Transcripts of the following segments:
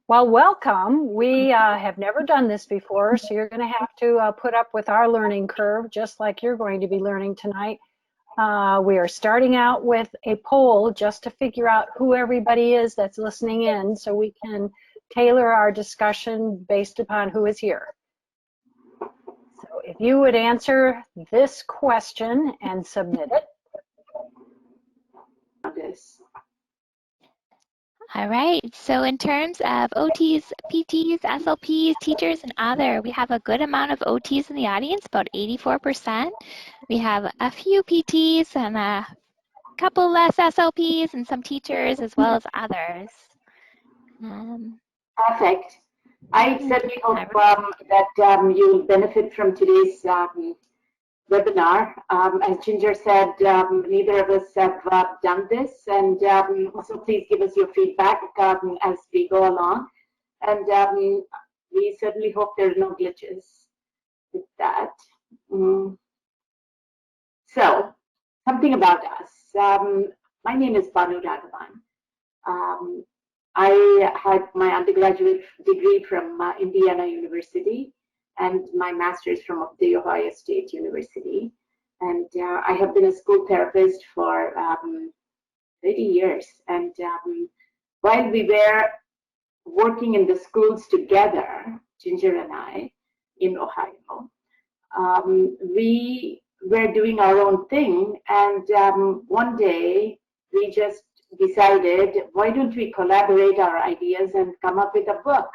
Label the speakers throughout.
Speaker 1: Well, welcome. We have never done this before, so you're going to have to put up with our learning curve, just like you're going to be learning tonight. We are starting out with a poll just to figure out who everybody is that's listening in, so we can tailor our discussion based upon who is here. So if you would answer this question and submit it.
Speaker 2: All right, so in terms of OTs, PTs, SLPs, teachers, and other, we have a good amount of OTs in the audience, about 84%. We have a few PTs and a couple less SLPs and some teachers as well as others.
Speaker 3: Perfect. I certainly hope that you'll benefit from today's webinar. As Ginger said, neither of us have done this, and so please give us your feedback as we go along. And we certainly hope there are no glitches with that. So, something about us. My name is Bhanu Raghavan. I had my undergraduate degree from Indiana University and my master's from The Ohio State University. And I have been a school therapist for 30 years. And while we were working in the schools together, Ginger and I, in Ohio, we were doing our own thing. And one day we just decided, why don't we collaborate our ideas and come up with a book,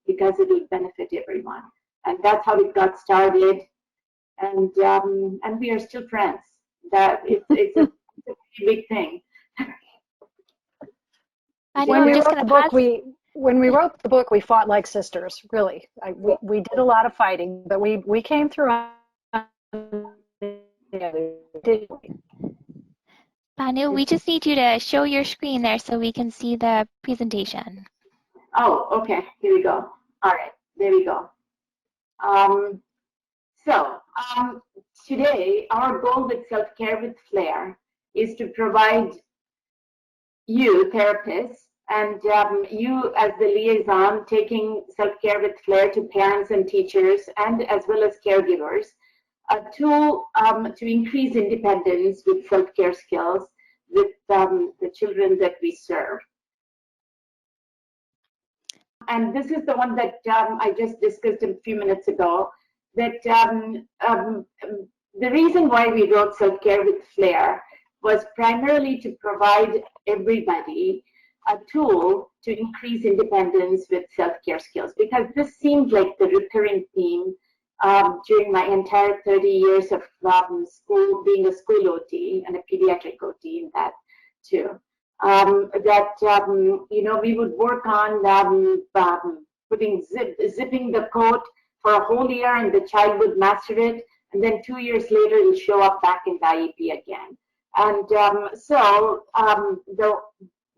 Speaker 3: because it will benefit everyone. And that's how it got started, and we are still friends. That it's a pretty big thing.
Speaker 1: When we wrote the book, we fought like sisters. Really, we did a lot of fighting, but we came through.
Speaker 2: Bhanu, we just need you to show your screen there so we can see the presentation.
Speaker 3: Oh, okay. Here we go. All right, there we go. Today, our goal with Self-Care with Flair is to provide you, therapists, and you as the liaison taking Self-Care with Flair to parents and teachers, and as well as caregivers, a tool to increase independence with self-care skills with the children that we serve. And this is the one that I just discussed a few minutes ago, that the reason why we wrote Self-Care with Flair was primarily to provide everybody a tool to increase independence with self-care skills, because this seemed like the recurring theme during my entire 30 years of school, being a school OT and a pediatric OT in that too. We would work on zipping the coat for a whole year, and the child would master it, and then 2 years later it will show up back in the IEP again. And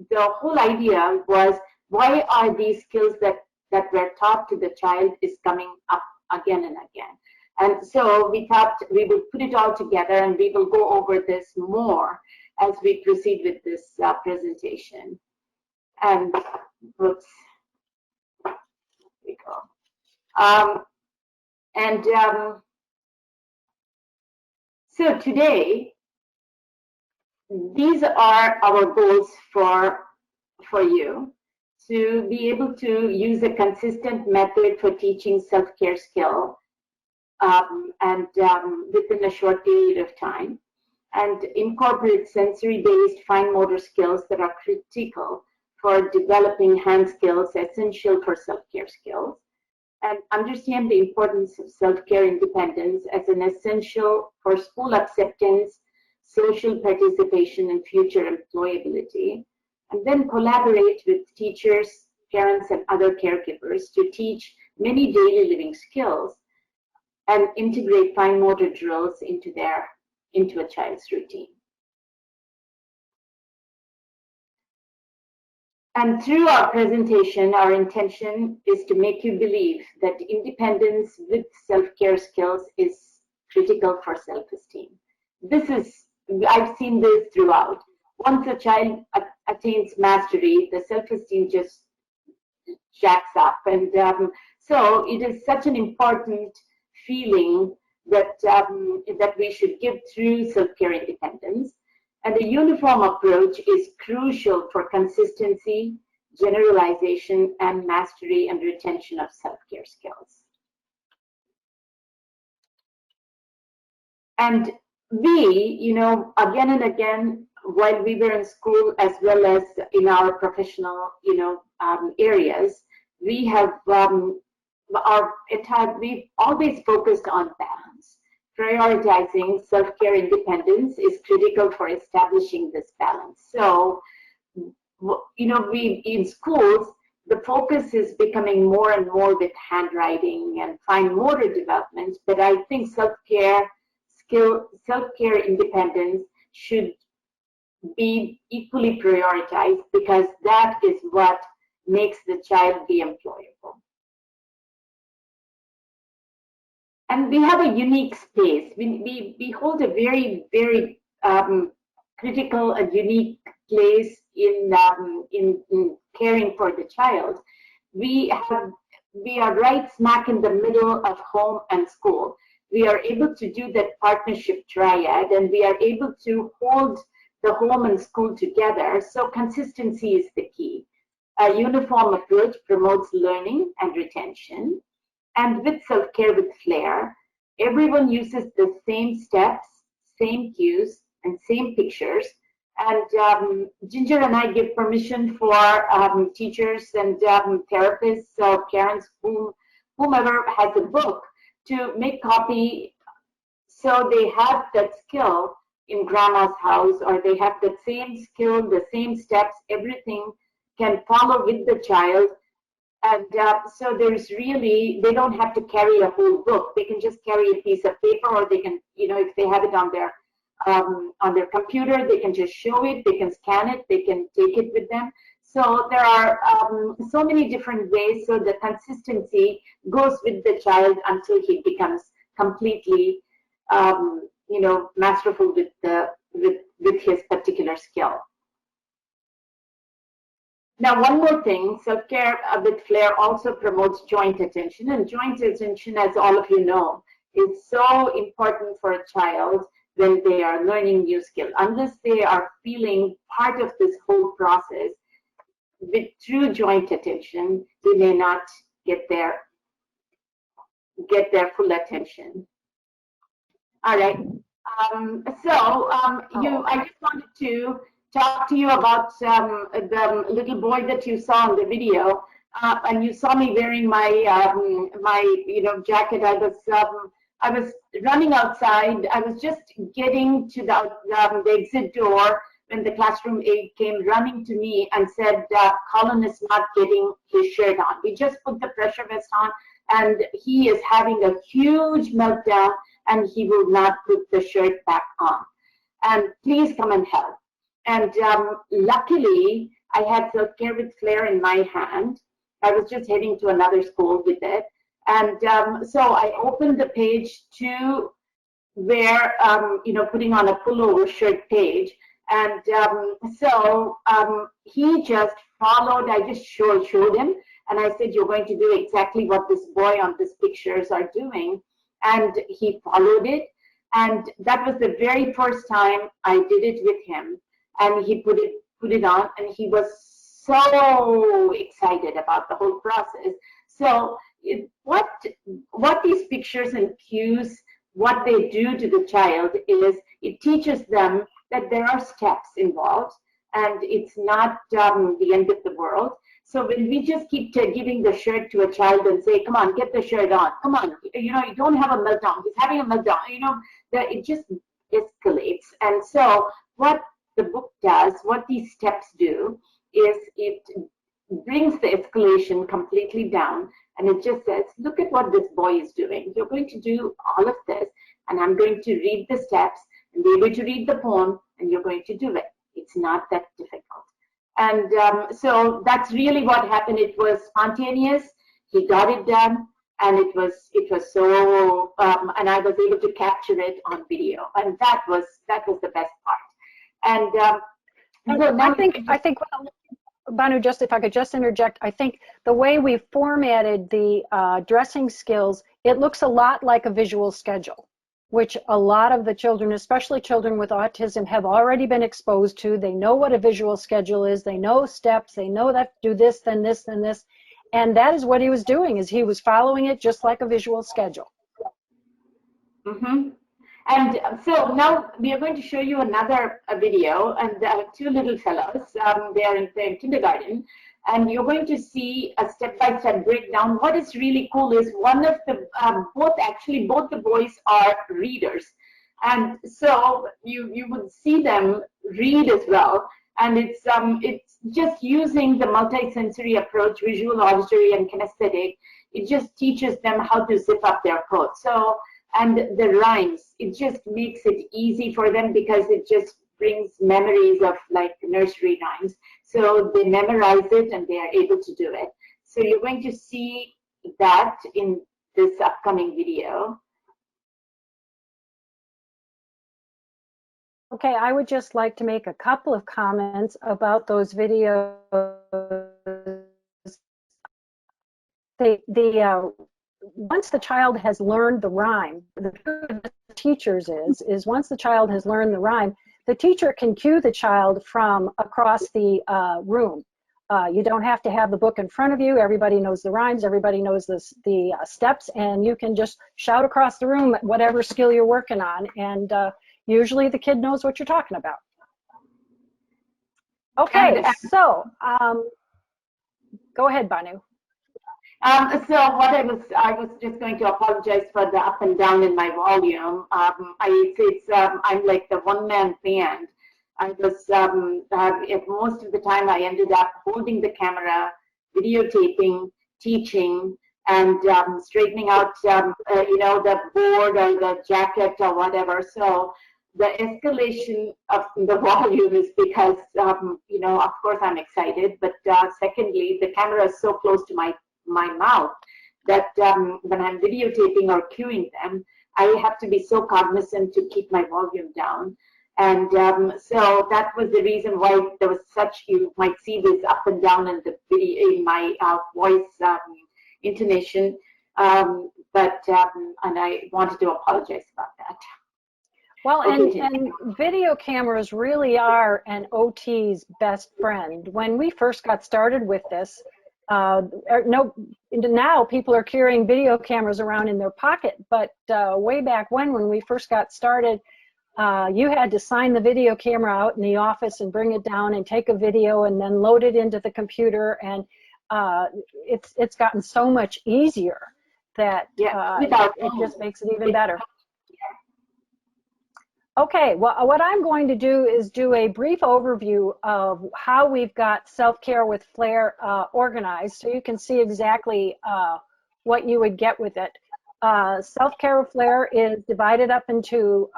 Speaker 3: the whole idea was, why are these skills that were taught to the child is coming up again and again? And so we thought we would put it all together, and we will go over this more as we proceed with this presentation. And whoops, there we go. So today, these are our goals for you, to be able to use a consistent method for teaching self-care skill within a short period of time, and incorporate sensory-based fine motor skills that are critical for developing hand skills essential for self-care skills, and understand the importance of self-care independence as an essential for school acceptance, social participation, and future employability, and then collaborate with teachers, parents, and other caregivers to teach many daily living skills and integrate fine motor drills into a child's routine. And through our presentation, our intention is to make you believe that independence with self-care skills is critical for self-esteem. I've seen this throughout. Once a child attains mastery, the self-esteem just jacks up. And so it is such an important feeling that, that we should give through self-care independence. And a uniform approach is crucial for consistency, generalization, and mastery and retention of self-care skills. And we, again and again, while we were in school as well as in our professional, areas, we have we've always focused on balance. Prioritizing self-care independence is critical for establishing this balance. So, we in schools, the focus is becoming more and more with handwriting and fine motor development, but I think self-care independence should be equally prioritized, because that is what makes the child be employable. And we have a unique space. We hold a very, very critical and unique place in caring for the child. We are right smack in the middle of home and school. We are able to do that partnership triad, and we are able to hold the home and school together. So consistency is the key. A uniform approach promotes learning and retention. And with self-care with Flair, everyone uses the same steps, same cues, and same pictures. And Ginger and I give permission for teachers and therapists or parents, whomever has a book, to make copy, so they have that skill in grandma's house, or they have the same skill, the same steps, everything can follow with the child. And so there's really, they don't have to carry a whole book. They can just carry a piece of paper, or they can, if they have it on their computer, they can just show it, they can scan it, they can take it with them. So there are so many different ways, so the consistency goes with the child until he becomes completely, masterful with his particular skill. Now, one more thing, self-care with Flair also promotes joint attention. And joint attention, as all of you know, is so important for a child when they are learning new skills. Unless they are feeling part of this whole process, with true joint attention, they may not get their full attention. All right. I just wanted to talk to you about the little boy that you saw in the video, and you saw me wearing my jacket. I was running outside. I was just getting to the exit door when the classroom aide came running to me and said, Colin is not getting his shirt on. We just put the pressure vest on, and he is having a huge meltdown, and he will not put the shirt back on. And please come and help. And luckily, I had self-care with Flair in my hand. I was just heading to another school with it. And so I opened the page to where, putting on a pullover shirt page. And so he just followed. I just showed him. And I said, you're going to do exactly what this boy on these pictures are doing. And he followed it. And that was the very first time I did it with him. And he put it on, and he was so excited about the whole process. So what these pictures and cues, what they do to the child is it teaches them that there are steps involved, and it's not the end of the world. So when we just keep giving the shirt to a child and say, come on, get the shirt on, come on, you don't have a meltdown, he's having a meltdown, that it just escalates. And so what the book does, what these steps do, is it brings the escalation completely down, and it just says, look at what this boy is doing. You're going to do all of this, and I'm going to read the steps, and they're going to read the poem, and you're going to do it. It's not that difficult. And so that's really what happened. It was spontaneous. He got it done, and it was so, and I was able to capture it on video, and that was the best part. And
Speaker 1: I think Bhanu, just if I could just interject, I think the way we formatted the dressing skills, it looks a lot like a visual schedule, which a lot of the children, especially children with autism, have already been exposed to. They know what a visual schedule is. They know steps. They know that do this, then this, then this. And that is what he was doing, is he was following it just like a visual schedule.
Speaker 3: Mm-hmm. And so now we are going to show you another video, and two little fellows, they are in kindergarten, and you're going to see a step-by-step breakdown. What is really cool is one of the, both the boys are readers. And so you would see them read as well. And it's just using the multisensory approach, visual, auditory, and kinesthetic. It just teaches them how to zip up their coat. So, and the rhymes, it just makes it easy for them because it just brings memories of like nursery rhymes. So they memorize it and they are able to do it. So you're going to see that in this upcoming video.
Speaker 1: Okay, I would just like to make a couple of comments about those videos. Once the child has learned the rhyme, the teachers is once the child has learned the rhyme, the teacher can cue the child from across the room. You don't have to have the book in front of you. Everybody knows the rhymes. Everybody knows the steps, and you can just shout across the room whatever skill you're working on, and usually the kid knows what you're talking about. Okay, so go ahead, Bhanu.
Speaker 3: So what I was just going to apologize for the up and down in my volume. I'm like the one-man band. I was most of the time I ended up holding the camera, videotaping, teaching, and straightening out the board or the jacket or whatever. So the escalation of the volume is because of course I'm excited, but secondly the camera is so close to my mouth that when I'm videotaping or cueing them, I have to be so cognizant to keep my volume down. And so that was the reason why there was such, you might see this up and down in the video, in my voice intonation, and I wanted to apologize about that.
Speaker 1: Well, and video cameras really are an OT's best friend. When we first got started with this, now people are carrying video cameras around in their pocket, but way back when we first got started, you had to sign the video camera out in the office and bring it down and take a video and then load it into the computer, and it's gotten so much easier that it just makes it even better. Okay, well, what I'm going to do is do a brief overview of how we've got self-care with Flair organized, so you can see exactly what you would get with it. Self-care with Flair is divided up into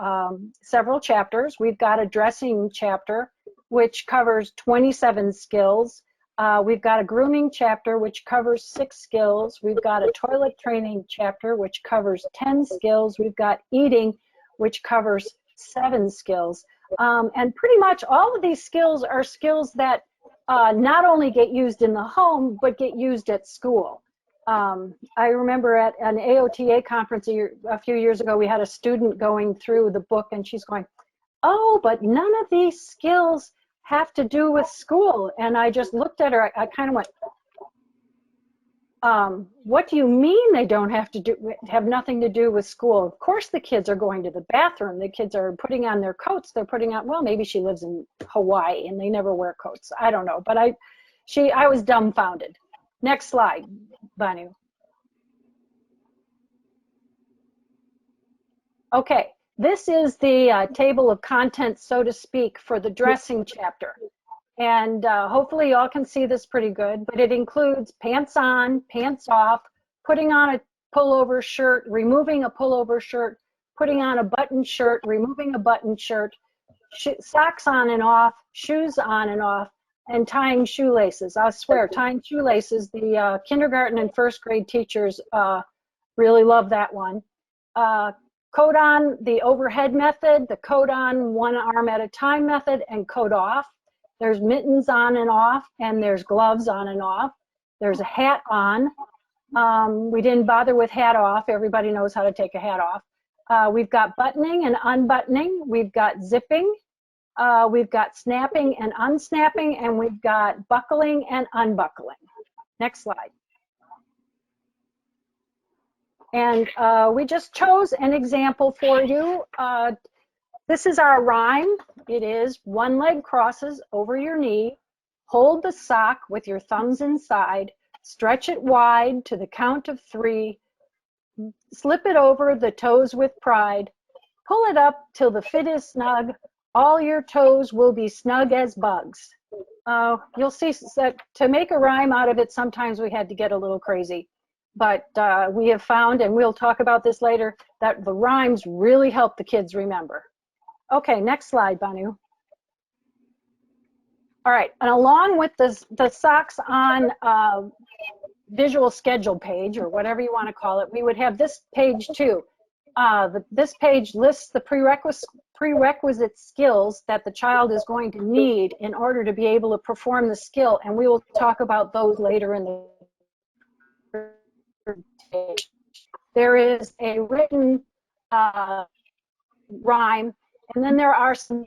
Speaker 1: several chapters. We've got a dressing chapter, which covers 27 skills. We've got a grooming chapter, which covers 6 skills. We've got a toilet training chapter, which covers 10 skills. We've got eating, which covers 7 skills. And pretty much all of these skills are skills that not only get used in the home, but get used at school. I remember at an AOTA conference a few years ago, we had a student going through the book, and she's going, "Oh, but none of these skills have to do with school." And I just looked at her, I kind of went, what do you mean they don't have nothing to do with school? Of course the kids are going to the bathroom, the kids are putting on their coats, they're putting on, well, maybe she lives in Hawaii and they never wear coats, I don't know, but I was dumbfounded. Next slide, Bhanu. Okay, this is the table of contents, so to speak, for the dressing chapter. And hopefully y'all can see this pretty good, but it includes pants on, pants off, putting on a pullover shirt, removing a pullover shirt, putting on a button shirt, removing a button shirt, socks on and off, shoes on and off, and tying shoelaces. I swear, tying shoelaces, the kindergarten and first grade teachers really love that one. Coat on, the overhead method, the coat on, one arm at a time method, and coat off. There's mittens on and off, and there's gloves on and off. There's a hat on. We didn't bother with hat off. Everybody knows how to take a hat off. We've got buttoning and unbuttoning. We've got zipping. We've got snapping and unsnapping, and we've got buckling and unbuckling. Next slide. And we just chose an example for you. This is our rhyme. It is: one leg crosses over your knee, hold the sock with your thumbs inside, stretch it wide to the count of 3, slip it over the toes with pride, pull it up till the fit is snug, all your toes will be snug as bugs. You'll see that to make a rhyme out of it, sometimes we had to get a little crazy. But we have found, and we'll talk about this later, that the rhymes really help the kids remember. Okay, next slide, Bhanu. All right, and along with the socks on visual schedule page, or whatever you want to call it, we would have this page too. This page lists the prerequisite skills that the child is going to need in order to be able to perform the skill, and we will talk about those later in the page. There is a written rhyme, and then there are some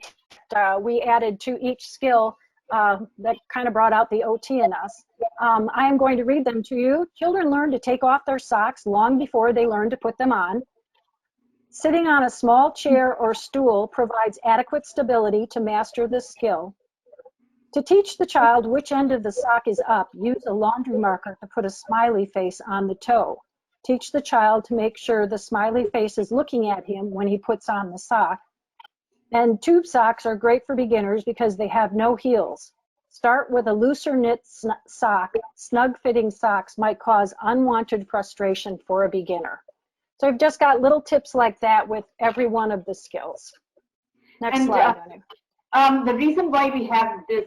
Speaker 1: we added to each skill that kind of brought out the OT in us. I am going to read them to you. Children learn to take off their socks long before they learn to put them on. Sitting on a small chair or stool provides adequate stability to master the skill. To teach the child which end of the sock is up, use a laundry marker to put a smiley face on the toe. Teach the child to make sure the smiley face is looking at him when he puts on the sock. And tube socks are great for beginners because they have no heels. Start with a looser knit sock. Snug-fitting socks might cause unwanted frustration for a beginner. So I've just got little tips like that with every one of the skills. Next slide, Bhanu.
Speaker 3: The reason why we have this,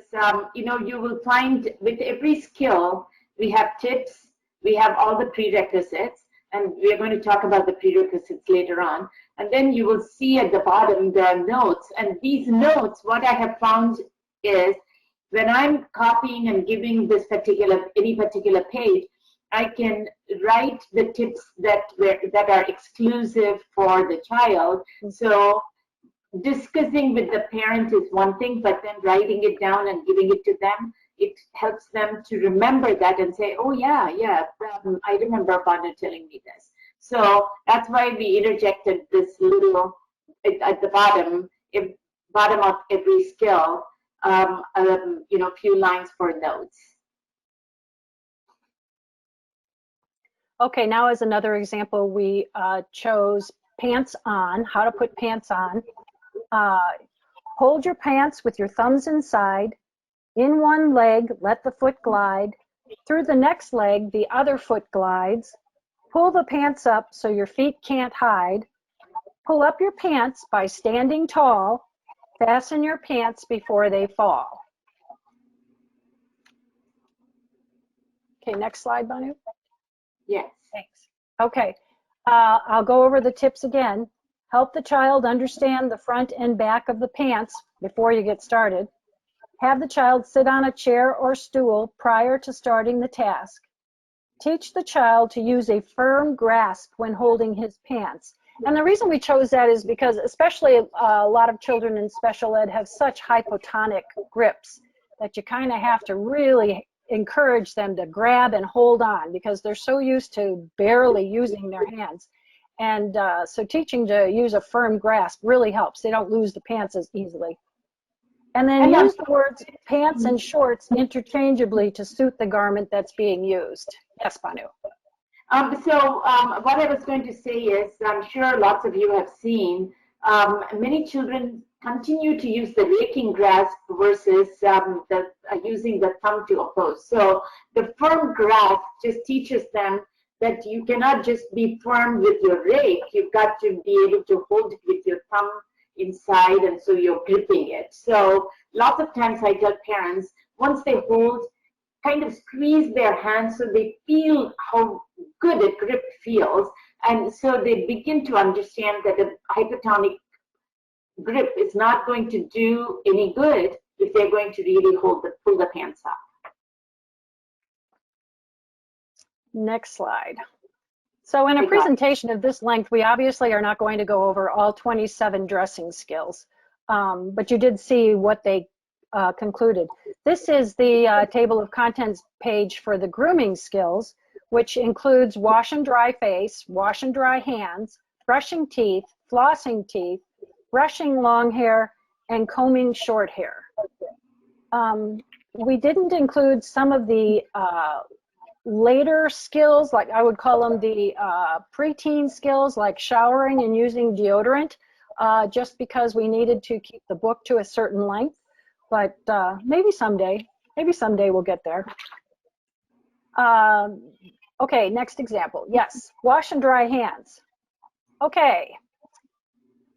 Speaker 3: you will find with every skill, we have tips, we have all the prerequisites, and we are going to talk about the prerequisites later on. And then you will see at the bottom there are notes. And these notes, what I have found is when I'm copying and giving this any particular page, I can write the tips that are exclusive for the child. So discussing with the parent is one thing, but then writing it down and giving it to them, it helps them to remember that and say, oh yeah, I remember Bhanu telling me this. So that's why we interjected this little at the bottom of every skill, few lines for notes.
Speaker 1: Okay, now as another example, we chose pants on, how to put pants on. Hold your pants with your thumbs inside. In one leg, let the foot glide. Through the next leg, the other foot glides. Pull the pants up so your feet can't hide. Pull up your pants by standing tall. Fasten your pants before they fall. Okay, next slide, Bhanu.
Speaker 3: Yes.
Speaker 1: Thanks. Okay, I'll go over the tips again. Help the child understand the front and back of the pants before you get started. Have the child sit on a chair or stool prior to starting the task. Teach the child to use a firm grasp when holding his pants. And the reason we chose that is because especially a lot of children in special ed have such hypotonic grips that you kind of have to really encourage them to grab and hold on because they're so used to barely using their hands. And so teaching to use a firm grasp really helps. They don't lose the pants as easily. And then use the words pants and shorts interchangeably to suit the garment that's being used. Yes, Bhanu.
Speaker 3: What I was going to say is, I'm sure lots of you have seen, many children continue to use the raking grasp versus using the thumb to oppose. So the firm grasp just teaches them that you cannot just be firm with your rake. You've got to be able to hold it with your thumb inside, and so you're gripping it. So lots of times I tell parents, once they hold, kind of squeeze their hands so they feel how good a grip feels, and so they begin to understand that a hypotonic grip is not going to do any good if they're going to really pull the pants up.
Speaker 1: Next slide. So in a presentation of this length, we obviously are not going to go over all 27 dressing skills, but you did see what they concluded. This is the table of contents page for the grooming skills, which includes wash and dry face, wash and dry hands, brushing teeth, flossing teeth, brushing long hair, and combing short hair. We didn't include some of the later skills, like I would call them the preteen skills, like showering and using deodorant, just because we needed to keep the book to a certain length. But maybe someday we'll get there. Okay, next example. Yes, wash and dry hands. Okay,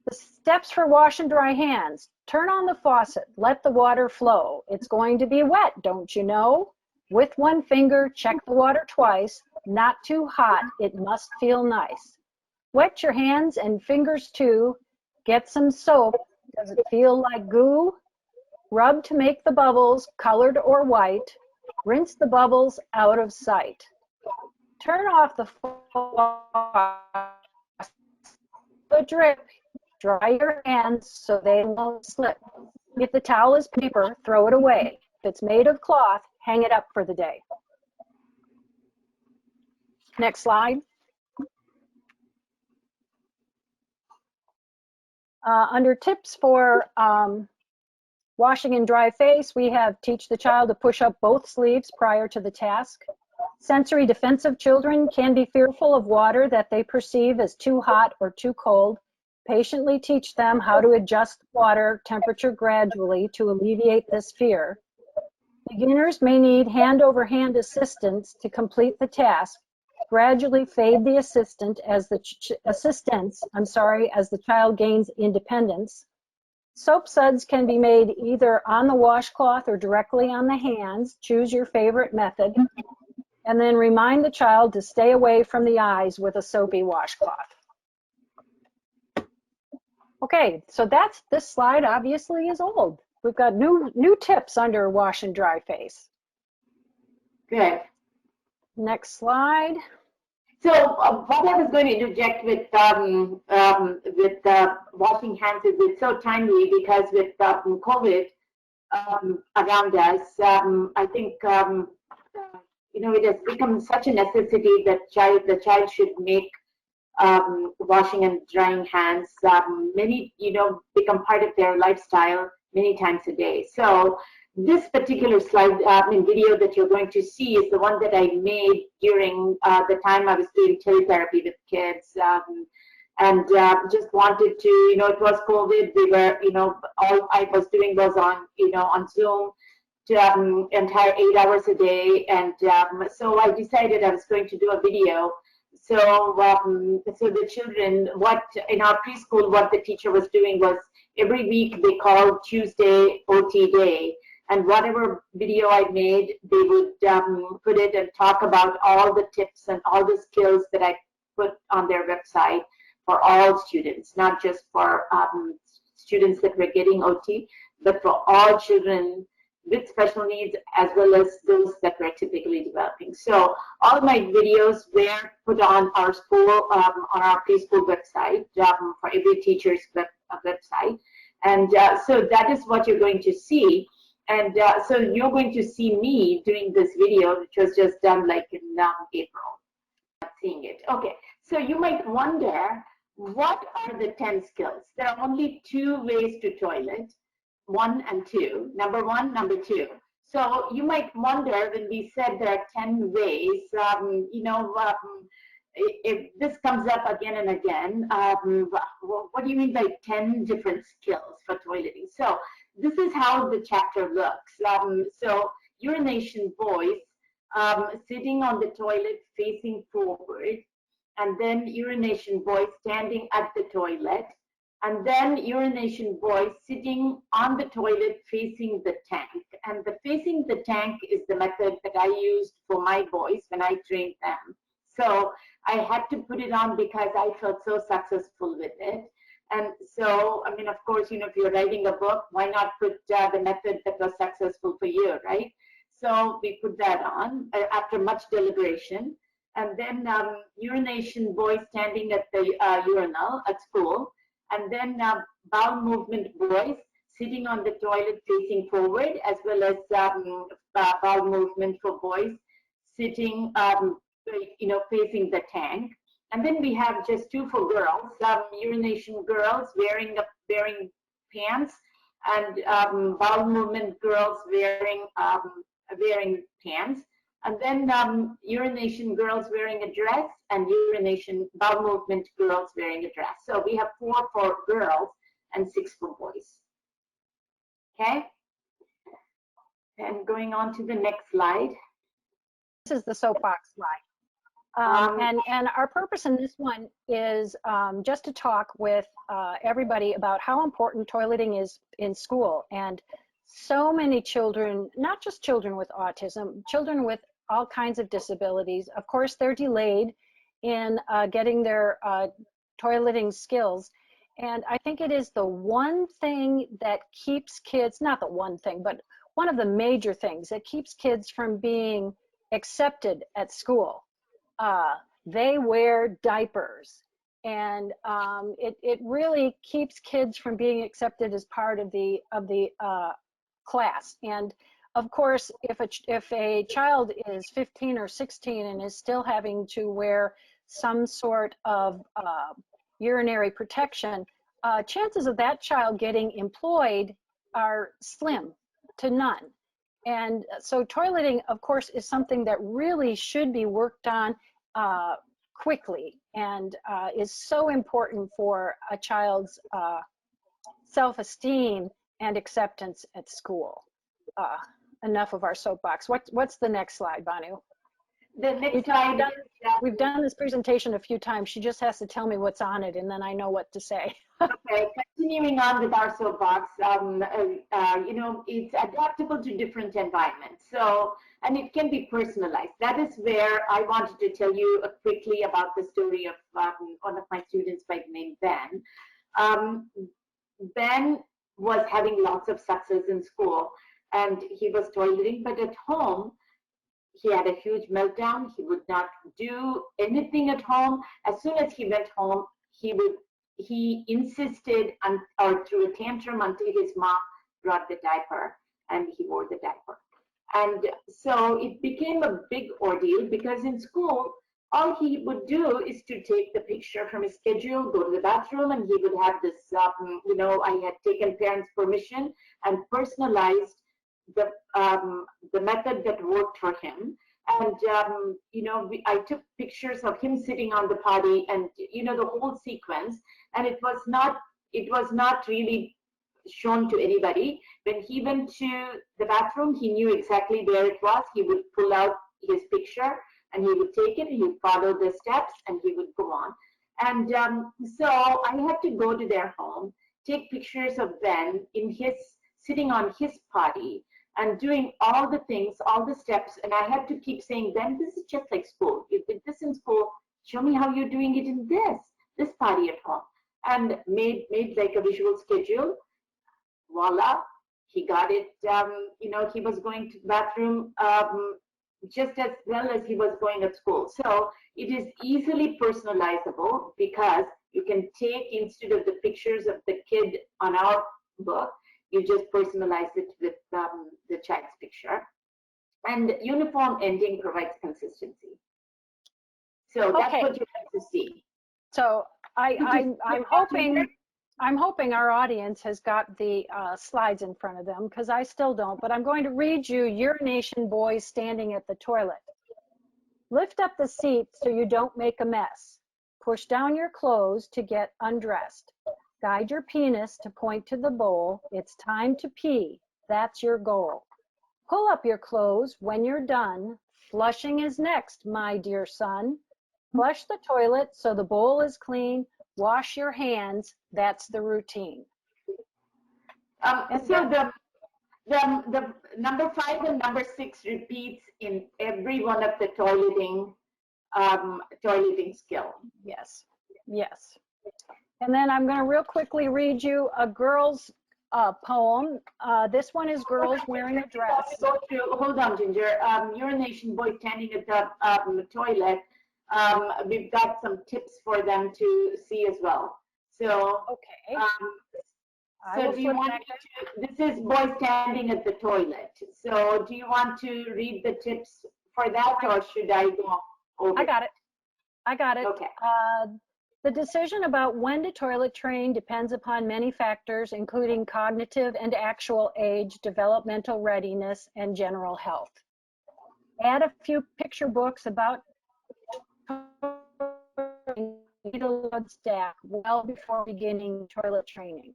Speaker 1: the steps for wash and dry hands. Turn on the faucet, let the water flow. It's going to be wet, don't you know? With one finger, check the water twice. Not too hot, it must feel nice. Wet your hands and fingers too. Get some soap. Does it feel like goo? Rub to make the bubbles colored or white. Rinse the bubbles out of sight. Turn off the drip. Dry your hands so they won't slip. If the towel is paper, throw it away. If it's made of cloth, hang it up for the day. Next slide. Under tips for washing and dry face, we have teach the child to push up both sleeves prior to the task. Sensory defensive children can be fearful of water that they perceive as too hot or too cold. Patiently teach them how to adjust water temperature gradually to alleviate this fear. Beginners may need hand-over-hand assistance to complete the task. Gradually fade the assistance as the child gains independence. Soap suds can be made either on the washcloth or directly on the hands. Choose your favorite method. And then remind the child to stay away from the eyes with a soapy washcloth. Okay, so this slide obviously is old. We've got new tips under wash and dry face.
Speaker 3: Good.
Speaker 1: Next slide.
Speaker 3: So what I was going to interject with washing hands is it's so timely because with COVID around us, I think it has become such a necessity that the child should make washing and drying hands many become part of their lifestyle many times a day. So this particular slide video that you're going to see is the one that I made during the time I was doing teletherapy with kids, and just wanted to, it was COVID. We were, all I was doing was on Zoom to entire 8 hours a day, and so I decided I was going to do a video. So, so the children, what in our preschool, what the teacher was doing was every week they called Tuesday OT day, and whatever video I made, they would put it and talk about all the tips and all the skills that I put on their website for all students, not just for students that were getting OT, but for all children with special needs as well as those that were typically developing. So all my videos were put on our school, on our preschool website, for every teacher's website. And so that is what you're going to see. And so you're going to see me doing this video, which was just done like in April, seeing it. Okay, so you might wonder, what are the 10 skills? There are only 2 ways to toilet. 1 and 2, number 1, number 2. So you might wonder when we said there are 10 ways, if this comes up again and again, what do you mean by 10 different skills for toileting? So this is how the chapter looks. So urination voice, sitting on the toilet facing forward, and then urination voice standing at the toilet, and then urination voice sitting on the toilet facing the tank. And the facing the tank is the method that I used for my boys when I trained them. So I had to put it on because I felt so successful with it. And so, I mean, of course, if you're writing a book, why not put the method that was successful for you, right? So we put that on after much deliberation. And then urination, boys standing at the urinal at school. And then bowel movement, boys sitting on the toilet facing forward, as well as bowel movement for boys sitting, facing the tank. And then we have just two for girls, urination girls wearing pants, and bowel movement girls wearing pants. And then urination girls wearing a dress, and urination bowel movement girls wearing a dress. So we have 4 for girls and 6 for boys. Okay? And going on to the next slide.
Speaker 1: This is the soapbox slide. And our purpose in this one is just to talk with everybody about how important toileting is in school. And so many children, not just children with autism, children with all kinds of disabilities, of course, they're delayed in getting their toileting skills. And I think it is the one thing that keeps kids, not the one thing, but one of the major things that keeps kids from being accepted at school. They wear diapers, and it really keeps kids from being accepted as part of the class. And of course, if a child is 15 or 16 and is still having to wear some sort of urinary protection, chances of that child getting employed are slim to none. And so toileting, of course, is something that really should be worked on quickly, and is so important for a child's self-esteem and acceptance at school. Enough of our soapbox. What's the next slide, Bhanu?
Speaker 3: The next slide.
Speaker 1: We've done this presentation a few times. She just has to tell me what's on it, and then I know what to say.
Speaker 3: Okay, continuing on with our soapbox, it's adaptable to different environments. So, and it can be personalized. That is where I wanted to tell you quickly about the story of one of my students by the name Ben. Ben was having lots of success in school, and he was toileting, but at home, he had a huge meltdown. He would not do anything at home. As soon as he went home, he insisted or threw a tantrum until his mom brought the diaper, and he wore the diaper. And so it became a big ordeal, because in school, all he would do is to take the picture from his schedule, go to the bathroom, and he would have this, I had taken parents' permission and personalized the method that worked for him. And, I took pictures of him sitting on the potty, and, the whole sequence. And it was not really shown to anybody. When he went to the bathroom, he knew exactly where it was. He would pull out his picture, and he would take it, he would follow the steps, and he would go on. And so I had to go to their home, take pictures of Ben sitting on his potty, and doing all the things, all the steps. And I had to keep saying, Ben, this is just like school. You did this in school. Show me how you're doing it in this party at home. And made like a visual schedule. Voila, he got it. He was going to the bathroom just as well as he was going at school. So it is easily personalizable, because you can take, instead of the pictures of the kid on our book, you just personalize it with the child's picture. And uniform ending provides consistency. So that's what you like to see.
Speaker 1: So I'm hoping our audience has got the slides in front of them, because I still don't, but I'm going to read you urination boys standing at the toilet. Lift up the seat so you don't make a mess. Push down your clothes to get undressed. Guide your penis to point to the bowl. It's time to pee. That's your goal. Pull up your clothes when you're done. Flushing is next, my dear son. Flush the toilet so the bowl is clean. Wash your hands. That's the routine.
Speaker 3: So the number 5 and number 6 repeats in every one of the toileting skill.
Speaker 1: Yes. And then I'm going to real quickly read you a girl's poem. This one is girls wearing a dress.
Speaker 3: Hold on, Ginger. Urination, boys standing at the toilet. We've got some tips for them to see as well. So,
Speaker 1: Okay.
Speaker 3: so do you want to, this is boys standing at the toilet. So do you want to read the tips for that, or should I go over?
Speaker 1: I got it. I got it.
Speaker 3: Okay.
Speaker 1: The decision about when to toilet train depends upon many factors, including cognitive and actual age, developmental readiness, and general health. Add a few picture books about stack well before beginning toilet training.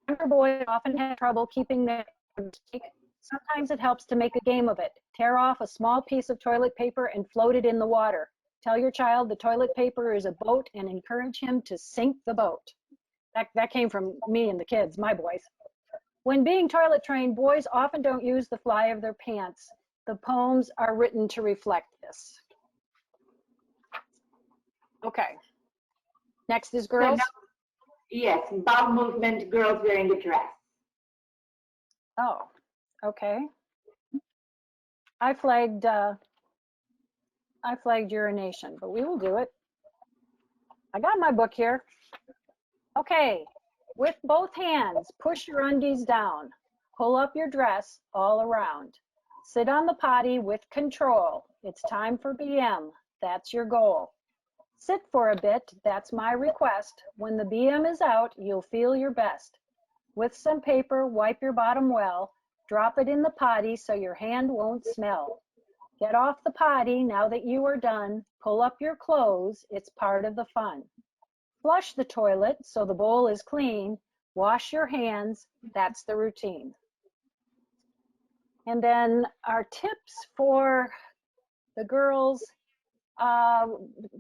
Speaker 1: Younger boys often have trouble keeping their mistake. Sometimes it helps to make a game of it. Tear off a small piece of toilet paper and float it in the water. Tell your child the toilet paper is a boat and encourage him to sink the boat. That came from me and the kids, my boys. When being toilet trained, boys often don't use the fly of their pants. The poems are written to reflect this. Okay. Next is girls.
Speaker 3: So now, yes, bowel movement, girls wearing a dress.
Speaker 1: Oh, okay. I flagged urination, but we will do it. I got my book here. Okay, with both hands, push your undies down. Pull up your dress all around. Sit on the potty with control. It's time for BM. That's your goal. Sit for a bit. That's my request. When the BM is out, you'll feel your best. With some paper, wipe your bottom well. Drop it in the potty so your hand won't smell. Get off the potty now that you are done. Pull up your clothes. It's part of the fun. Flush the toilet so the bowl is clean. Wash your hands. That's the routine. And then our tips for the girls,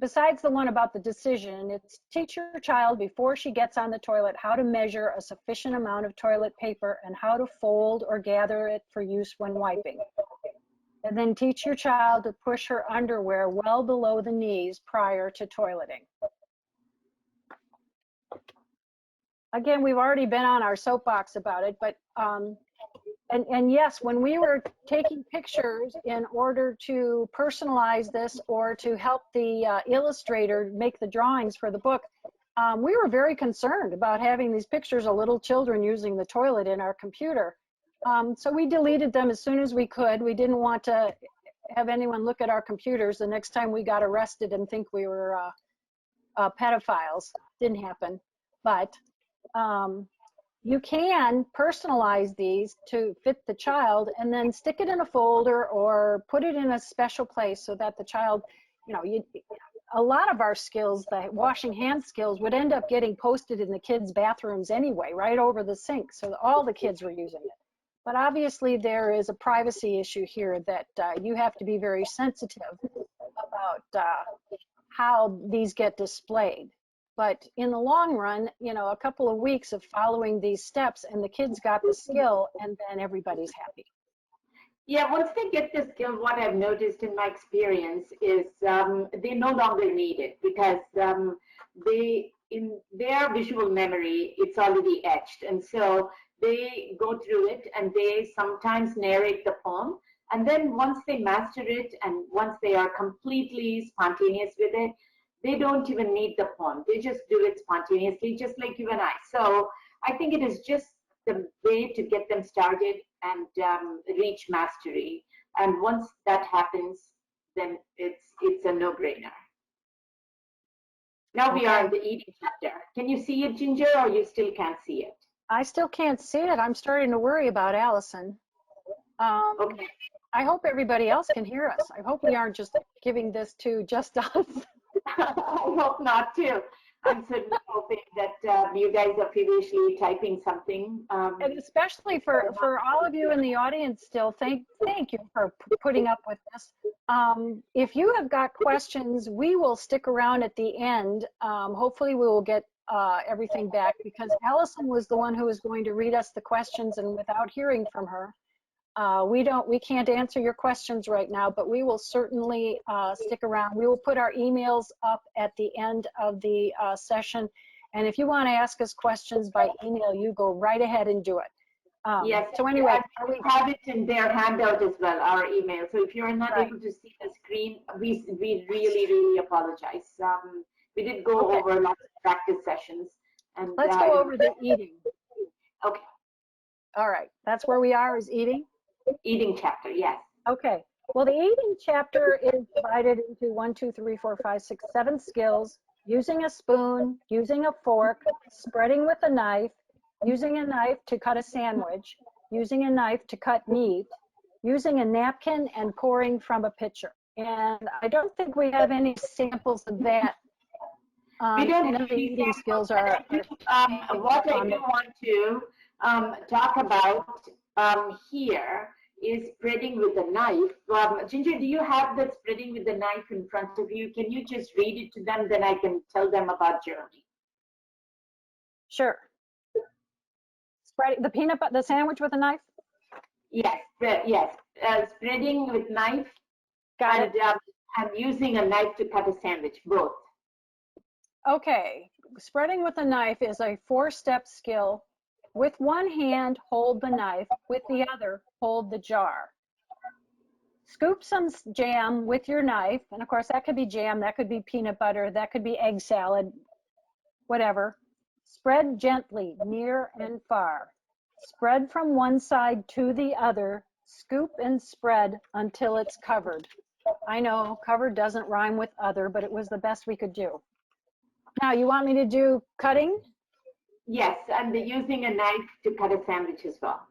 Speaker 1: besides the one about the decision, it's teach your child before she gets on the toilet how to measure a sufficient amount of toilet paper and how to fold or gather it for use when wiping. And then teach your child to push her underwear well below the knees prior to toileting. Again, we've already been on our soapbox about it, but and yes, when we were taking pictures in order to personalize this or to help the illustrator make the drawings for the book, we were very concerned about having these pictures of little children using the toilet in our computer. So we deleted them as soon as we could. We didn't want to have anyone look at our computers the next time we got arrested and think we were pedophiles. Didn't happen. But you can personalize these to fit the child and then stick it in a folder or put it in a special place so that the child, you know, a lot of our skills, the washing hand skills, would end up getting posted in the kids' bathrooms anyway, right over the sink. So all the kids were using it. But obviously there is a privacy issue here that you have to be very sensitive about how these get displayed. But in the long run, you know, a couple of weeks of following these steps and the kids got the skill and then everybody's happy.
Speaker 3: Yeah, once they get the skill, what I've noticed in my experience is they no longer need it because in their visual memory, it's already etched. And so they go through it and they sometimes narrate the poem. And then once they master it and once they are completely spontaneous with it, they don't even need the poem. They just do it spontaneously, just like you and I. So I think it is just the way to get them started and reach mastery. And once that happens, then it's a no-brainer. Now we are in the eating chapter. Can you see it, Ginger, or you still can't see it?
Speaker 1: I still can't see it. I'm starting to worry about Allison.
Speaker 3: Okay.
Speaker 1: I hope everybody else can hear us. I hope we aren't just giving this to just us.
Speaker 3: I hope not too. I'm certainly hoping that you guys are feverishly typing something.
Speaker 1: And especially for all of you in the audience still, thank you for putting up with this. If you have got questions, we will stick around at the end. Hopefully we will get everything back because Allison was the one who was going to read us the questions, and without hearing from her, we can't answer your questions right now, but we will certainly stick around. We will put our emails up at the end of the session, And if you want to ask us questions by email, you go right ahead and do it.
Speaker 3: Yes.
Speaker 1: So anyway,
Speaker 3: we have it in their handout as well, our email. So if you're not
Speaker 1: Right.
Speaker 3: able to see the screen, we really apologize. We did go over lots of practice sessions. And
Speaker 1: let's go over the eating.
Speaker 3: Okay.
Speaker 1: All right, that's where we are, is eating.
Speaker 3: Eating chapter, yes.
Speaker 1: Okay, well, the eating chapter is divided into 1, 2, 3, 4, 5, 6, 7 skills: using a spoon, using a fork, spreading with a knife, using a knife to cut a sandwich, using a knife to cut meat, using a napkin, and pouring from a pitcher. And I don't think we have any samples of that.
Speaker 3: We don't
Speaker 1: none
Speaker 3: have
Speaker 1: of the
Speaker 3: any
Speaker 1: eating
Speaker 3: samples,
Speaker 1: skills
Speaker 3: but
Speaker 1: are.
Speaker 3: what I do want to talk about here is spreading with a knife. Ginger, do you have that spreading with the knife in front of you? Can you just read it to them, then I can tell them about Jeremy?
Speaker 1: Sure. Spreading the sandwich with a knife?
Speaker 3: Yes, yes. Spreading with knife.
Speaker 1: Got it.
Speaker 3: And using a knife to cut a sandwich, both.
Speaker 1: Okay, spreading with a knife is a 4-step skill. With one hand, hold the knife. With the other, hold the jar. Scoop some jam with your knife. And of course, that could be jam, that could be peanut butter, that could be egg salad, whatever. Spread gently, near and far. Spread from one side to the other. Scoop and spread until it's covered. I know covered doesn't rhyme with other, but it was the best we could do. Now, you want me to do cutting?
Speaker 3: Yes, and using a knife to cut a sandwich as well.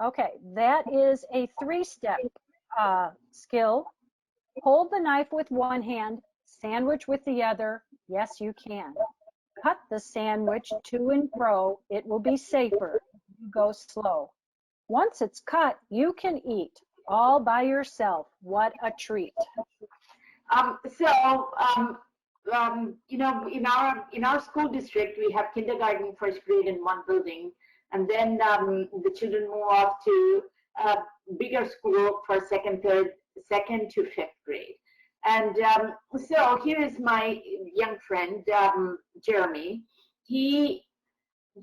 Speaker 1: Okay, that is a 3-step skill. Hold the knife with one hand, sandwich with the other. Yes, you can. Cut the sandwich to and fro. It will be safer. You go slow. Once it's cut, you can eat all by yourself. What a treat.
Speaker 3: You know, in our school district, we have kindergarten, first grade in one building, and then the children move off to a bigger school for second to 5th grade. And so here is my young friend, Jeremy. He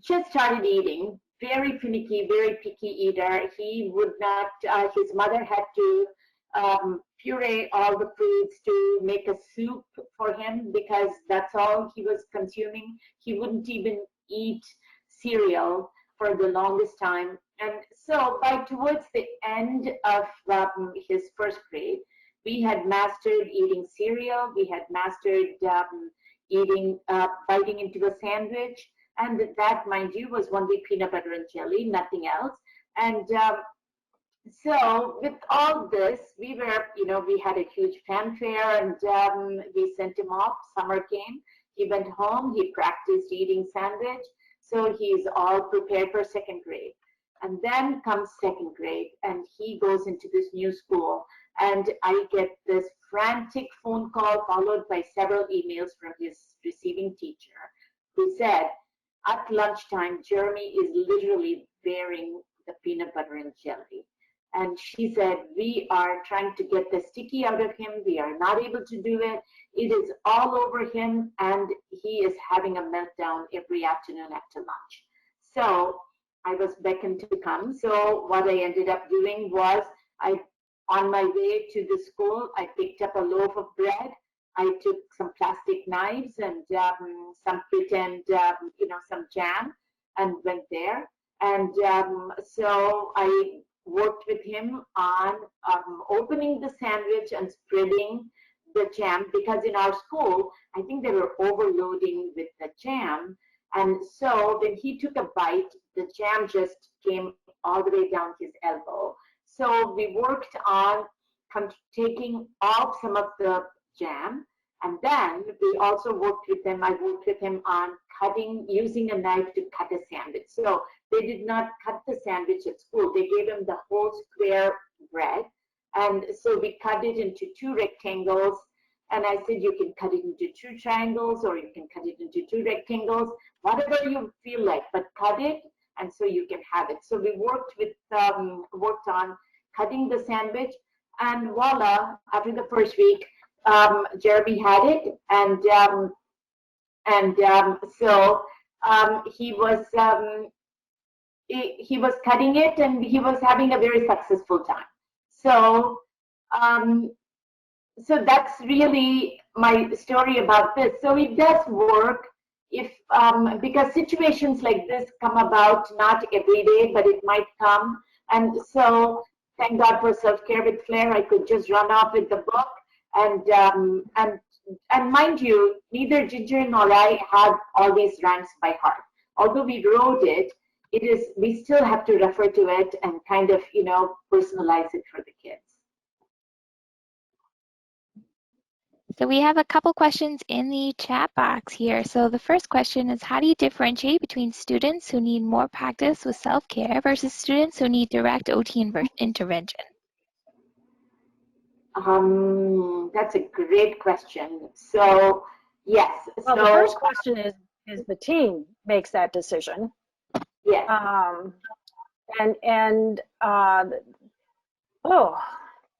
Speaker 3: just started eating, very finicky, very picky eater. He would not, his mother had to puree all the foods to make a soup for him because that's all he was consuming. He wouldn't even eat cereal for the longest time. And so by towards the end of his 1st grade, we had mastered eating cereal. We had mastered biting into a sandwich. And that, mind you, was only peanut butter and jelly, nothing else. And so with all this, we had a huge fanfare, and we sent him off. Summer came. He went home. He practiced eating sandwich. So he's all prepared for 2nd grade. And then comes 2nd grade, and he goes into this new school. And I get this frantic phone call followed by several emails from his receiving teacher who said, at lunchtime, Jeremy is literally bearing the peanut butter and jelly. And she said, we are trying to get the sticky out of him. We are not able to do it. It is all over him, and he is having a meltdown every afternoon after lunch. So I was beckoned to come. So what I ended up doing was, on my way to the school, I picked up a loaf of bread. I took some plastic knives and some pretend, some jam, and went there. And so I worked with him on opening the sandwich and spreading the jam, because in our school, I think they were overloading with the jam. And so when he took a bite, the jam just came all the way down his elbow. So we worked on taking off some of the jam. And then we also worked with him, I worked with him on using a knife to cut a sandwich. So they did not cut the sandwich at school. They gave him the whole square bread. And so we cut it into 2 rectangles. And I said, you can cut it into 2 triangles, or you can cut it into 2 rectangles, whatever you feel like, but cut it, and so you can have it. So we worked on cutting the sandwich, and voila, after the first week, Jeremy had it, and so he was cutting it, and he was having a very successful time. So so that's really my story about this. So it does work if because situations like this come about not every day, but it might come. And so thank God for self-care with Flair. I could just run off with the book, and mind you, neither Ginger nor I have all these rhymes by heart. Although we wrote it, we still have to refer to it and kind of, you know, personalize it for the kids.
Speaker 2: So we have a couple questions in the chat box here. So the first question is, how do you differentiate between students who need more practice with self-care versus students who need direct OT intervention?
Speaker 3: That's a great question. So yes.
Speaker 1: Well, the first question is the team makes that decision.
Speaker 3: Yes.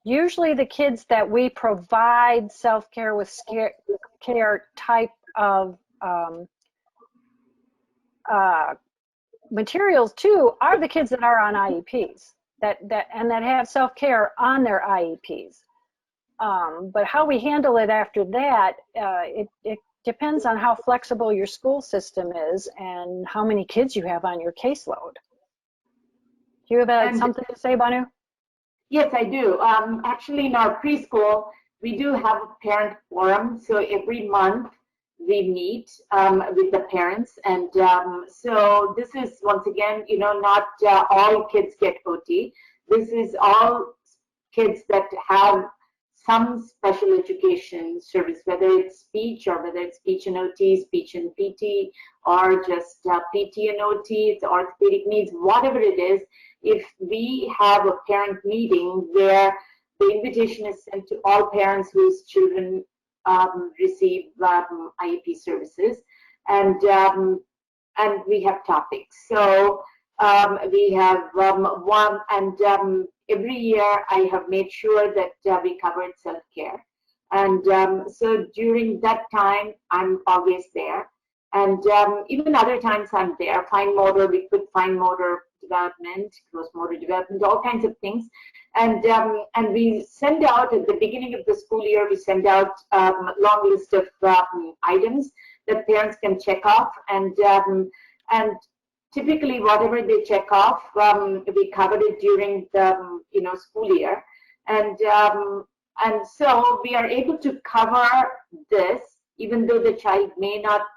Speaker 1: Usually the kids that we provide self-care with care type of materials to are the kids that are on IEPs that have self-care on their IEPs. But how we handle it after that, it depends on how flexible your school system is and how many kids you have on your caseload. Do you have something to say, Bhanu?
Speaker 3: Yes, I do. Actually, in our preschool, we do have a parent forum. So every month we meet with the parents. And so this is, once again, you know, not all kids get OT. This is all kids that have some special education service, whether it's speech or whether it's speech and OT, speech and PT, or just PT and OT, it's orthopedic needs, whatever it is. If we have a parent meeting where the invitation is sent to all parents whose children receive IEP services, and we have topics. So we have one, and every year I have made sure that we covered self-care. And so during that time, I'm always there. And even other times I'm there. Fine motor, we put fine motor development, gross motor development, all kinds of things. And we send out at the beginning of the school year, we send out a long list of items that parents can check off. And typically whatever they check off, we covered it during the school year. And so we are able to cover this, even though the child may not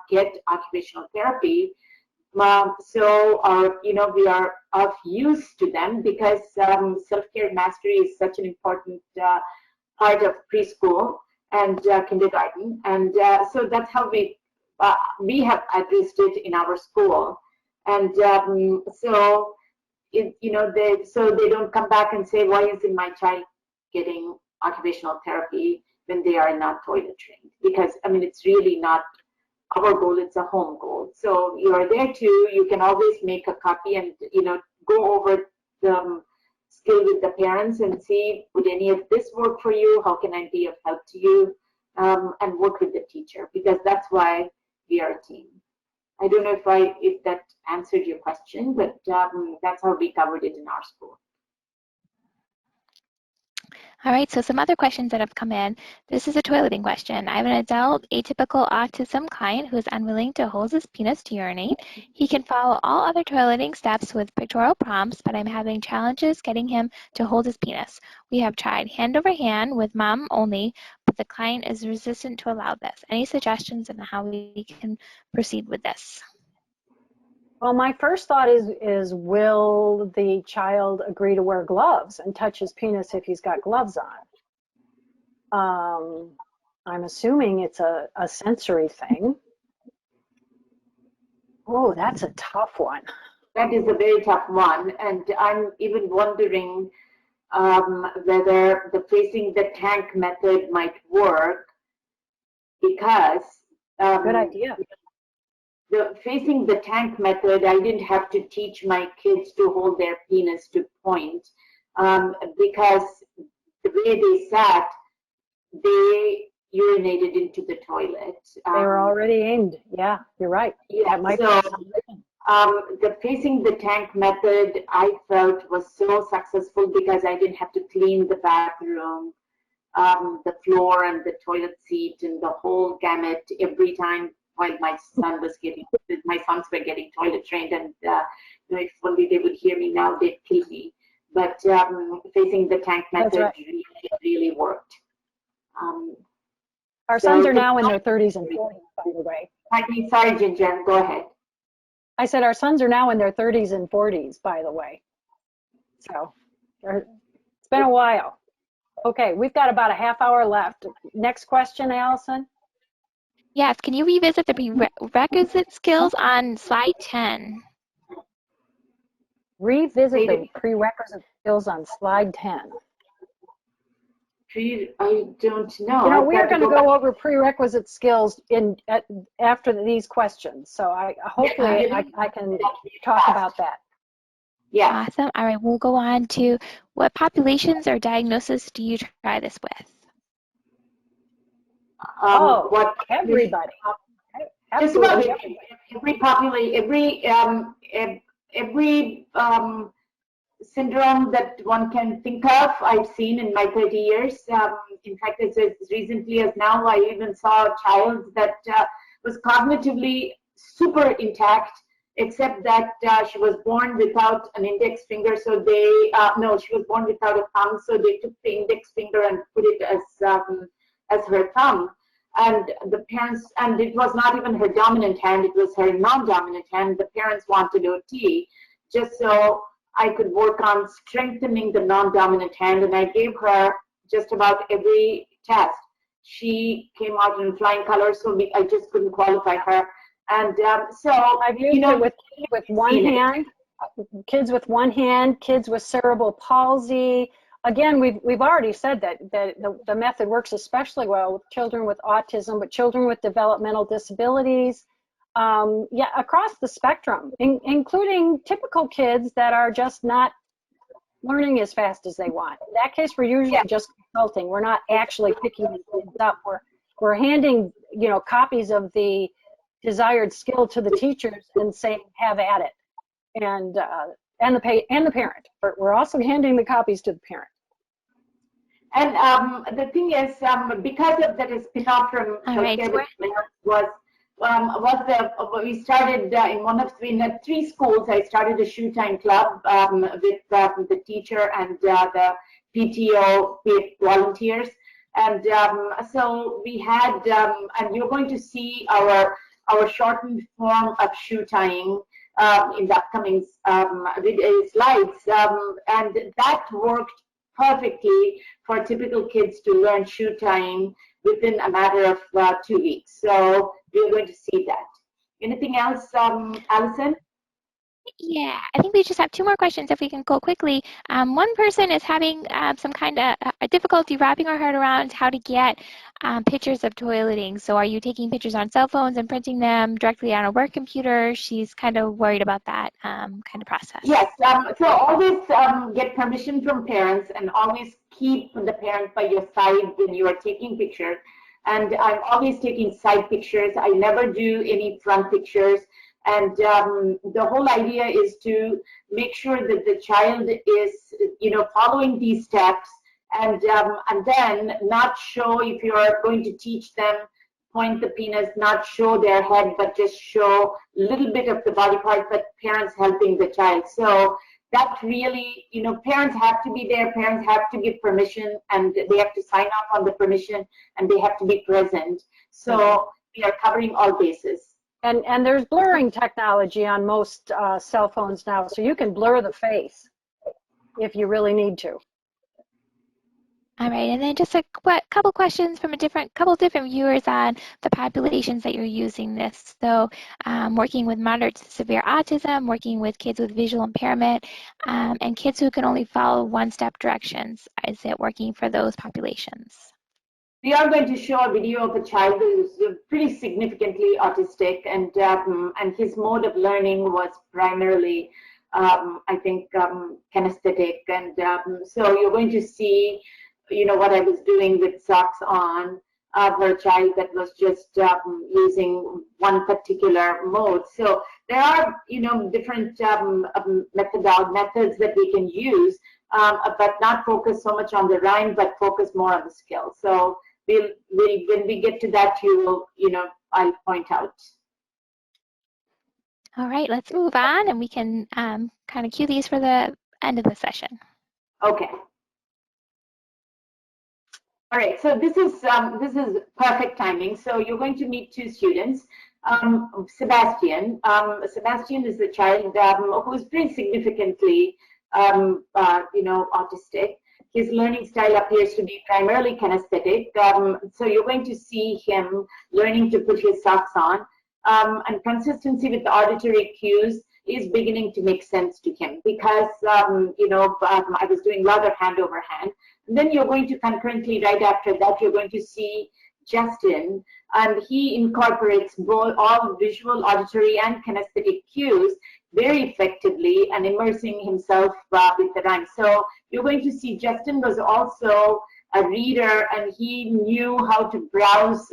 Speaker 3: get occupational therapy. So we are of use to them because self-care mastery is such an important part of preschool and kindergarten. And so that's how we have addressed it in our school. And so they don't come back and say, why isn't my child getting occupational therapy when they are not toilet trained? Because it's really not our goal, it's a home goal. So you are there too. You can always make a copy and go over the skill with the parents and see, would any of this work for you? How can I be of help to you? And work with the teacher, because that's why we are a team. I don't know if that answered your question, but that's how we covered it in our school.
Speaker 2: All right, so some other questions that have come in. This is a toileting question. I have an adult atypical autism client who is unwilling to hold his penis to urinate. He can follow all other toileting steps with pictorial prompts, but I'm having challenges getting him to hold his penis. We have tried hand over hand with mom only, but the client is resistant to allow this. Any suggestions on how we can proceed with this?
Speaker 1: Well, my first thought is will the child agree to wear gloves and touch his penis if he's got gloves on? I'm assuming it's a sensory thing. Oh, that's a tough one.
Speaker 3: That is a very tough one. And I'm even wondering whether the facing the tank method might work, because
Speaker 1: good idea.
Speaker 3: The facing the tank method, I didn't have to teach my kids to hold their penis to point, because the way they sat, they urinated into the toilet.
Speaker 1: They were already aimed. Yeah, you're right.
Speaker 3: Yeah,
Speaker 1: That might
Speaker 3: so
Speaker 1: be
Speaker 3: the facing the tank method I felt was so successful because I didn't have to clean the bathroom, the floor and the toilet seat and the whole gamut every time while my sons were getting toilet trained, and if only they would hear me now, they'd kill me. But facing the tank method
Speaker 1: right.
Speaker 3: really worked.
Speaker 1: Our sons are now in their 30s and 40s, by the way.
Speaker 3: Sorry, Ginger, go ahead.
Speaker 1: I said our sons are now in their 30s and 40s, by the way. So it's been a while. Okay, we've got about a half hour left. Next question, Allison.
Speaker 2: Yes, can you revisit the prerequisite skills on slide 10?
Speaker 1: Revisit the prerequisite skills on slide 10.
Speaker 3: I don't know.
Speaker 1: You know, we are going to go over prerequisite skills after these questions. So hopefully I can talk about that.
Speaker 3: Yeah.
Speaker 2: Awesome. All right, we'll go on to what populations or diagnosis do you try this with?
Speaker 1: Everybody.
Speaker 3: Just about every syndrome that one can think of, I've seen in my 30 years. In fact, as recently as now, I even saw a child that was cognitively super intact, except that she was born without an index finger. So she was born without a thumb. So they took the index finger and put it as her thumb. And the parents, and it was not even her dominant hand, it was her non-dominant hand. The parents wanted OT just so I could work on strengthening the non-dominant hand, and I gave her just about every test. She came out in flying colors, so I just couldn't qualify her. And so
Speaker 1: I've used it with one hand, kids with one hand, kids with cerebral palsy. Again, we've already said that the method works especially well with children with autism, but children with developmental disabilities. Across the spectrum, including typical kids that are just not learning as fast as they want. In that case, we're usually just consulting. We're not actually picking these kids up. We're handing copies of the desired skill to the teachers and saying, have at it, and the parent. We're also handing the copies to the parent.
Speaker 3: And the thing is, because of that spin-off from we started in one of three schools. I started a shoe time club with the teacher and the PTO paid volunteers, and so we had, and you're going to see our shortened form of shoe tying in the upcoming slides, and that worked perfectly for typical kids to learn shoe tying within a matter of 2 weeks. So we're going to see that. Anything else, Allison?
Speaker 2: Yeah, I think we just have two more questions if we can go quickly. One person is having some kind of a difficulty wrapping her head around how to get pictures of toileting. So are you taking pictures on cell phones and printing them directly on a work computer? She's kind of worried about that kind of process.
Speaker 3: Yes, so always get permission from parents, and always keep the parent by your side when you are taking pictures. And I'm always taking side pictures. I never do any front pictures. And the whole idea is to make sure that the child is, following these steps, and then not show, if you are going to teach them, point the penis, not show their head, but just show a little bit of the body part, but parents helping the child. So that really, parents have to be there, parents have to give permission, and they have to sign off on the permission, and they have to be present. So we are covering all bases.
Speaker 1: And there's blurring technology on most cell phones now, so you can blur the face if you really need to.
Speaker 2: All right, and then just a couple questions from couple different viewers on the populations that you're using this. So working with moderate to severe autism, working with kids with visual impairment, and kids who can only follow one-step directions. Is it working for those populations?
Speaker 3: We are going to show a video of a child who's pretty significantly autistic, and his mode of learning was primarily, I think, kinesthetic. And so you're going to see, what I was doing with socks on, for a child that was just using one particular mode. So there are, different methods that we can use, but not focus so much on the rhyme, but focus more on the skill. So we'll when we get to that, I'll point out.
Speaker 2: All right, let's move on, and we can kind of cue these for the end of the session.
Speaker 3: Okay. All right, so this is perfect timing. So you're going to meet two students. Sebastian. Sebastian is the child who is pretty significantly, autistic. His learning style appears to be primarily kinesthetic. So you're going to see him learning to put his socks on, and consistency with the auditory cues is beginning to make sense to him because, I was doing a lot of hand over hand. And then you're going to concurrently, right after that, you're going to see Justin, and he incorporates both all visual, auditory, and kinesthetic cues very effectively and immersing himself with the rhyme. So you're going to see Justin was also a reader, and he knew how to browse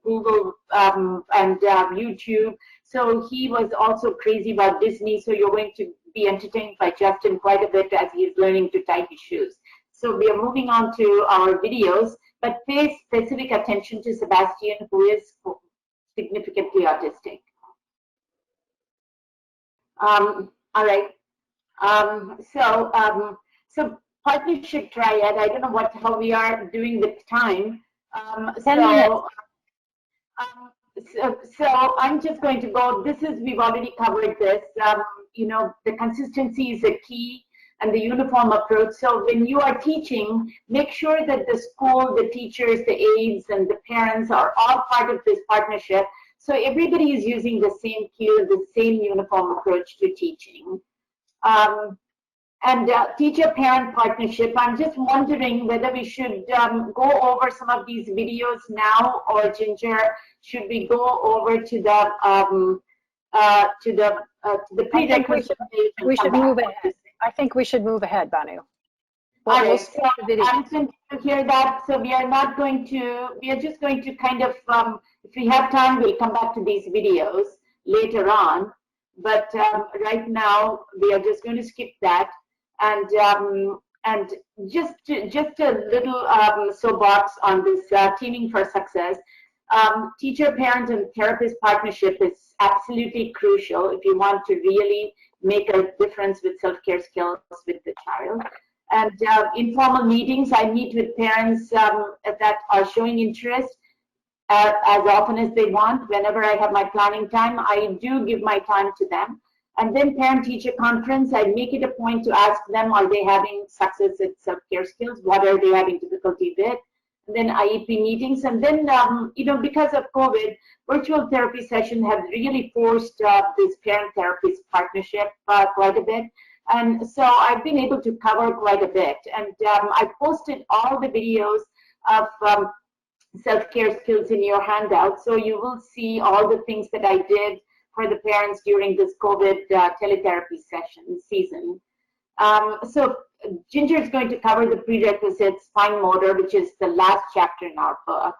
Speaker 3: Google and YouTube. So he was also crazy about Disney. So you're going to be entertained by Justin quite a bit as he's learning to tie his shoes. So we are moving on to our videos, but pay specific attention to Sebastian, who is significantly autistic. All right. So partnership triad. I don't know how we are doing with time.
Speaker 1: 10 minutes.
Speaker 3: So I'm just going to go. We've already covered this. The consistency is a key, and the uniform approach. So when you are teaching, make sure that the school, the teachers, the aides, and the parents are all part of this partnership. So everybody is using the same cue, the same uniform approach to teaching. And teacher-parent partnership, I'm just wondering whether we should go over some of these videos now, or Ginger, should we go over to the prerequisites?
Speaker 1: We should move ahead. I think we should move ahead, Bhanu.
Speaker 3: All right, so I'm going to hear that. So we are just going to kind of, if we have time, we'll come back to these videos later on. But right now, we are just going to skip that. And just a little soapbox on this teaming for success. Teacher, parent, and therapist partnership is absolutely crucial if you want to really make a difference with self-care skills with the child. And informal meetings, I meet with parents that are showing interest as often as they want. Whenever I have my planning time, I do give my time to them. And then parent-teacher conference, I make it a point to ask them, are they having success with self-care skills? What are they having difficulty with? And then IEP meetings. And then, because of COVID, virtual therapy sessions have really forced this parent-therapist partnership quite a bit. And so I've been able to cover quite a bit. And I posted all the videos of self-care skills in your handout. So you will see all the things that I did for the parents during this COVID teletherapy season. So Ginger is going to cover the prerequisites, fine motor, which is the last chapter in our book.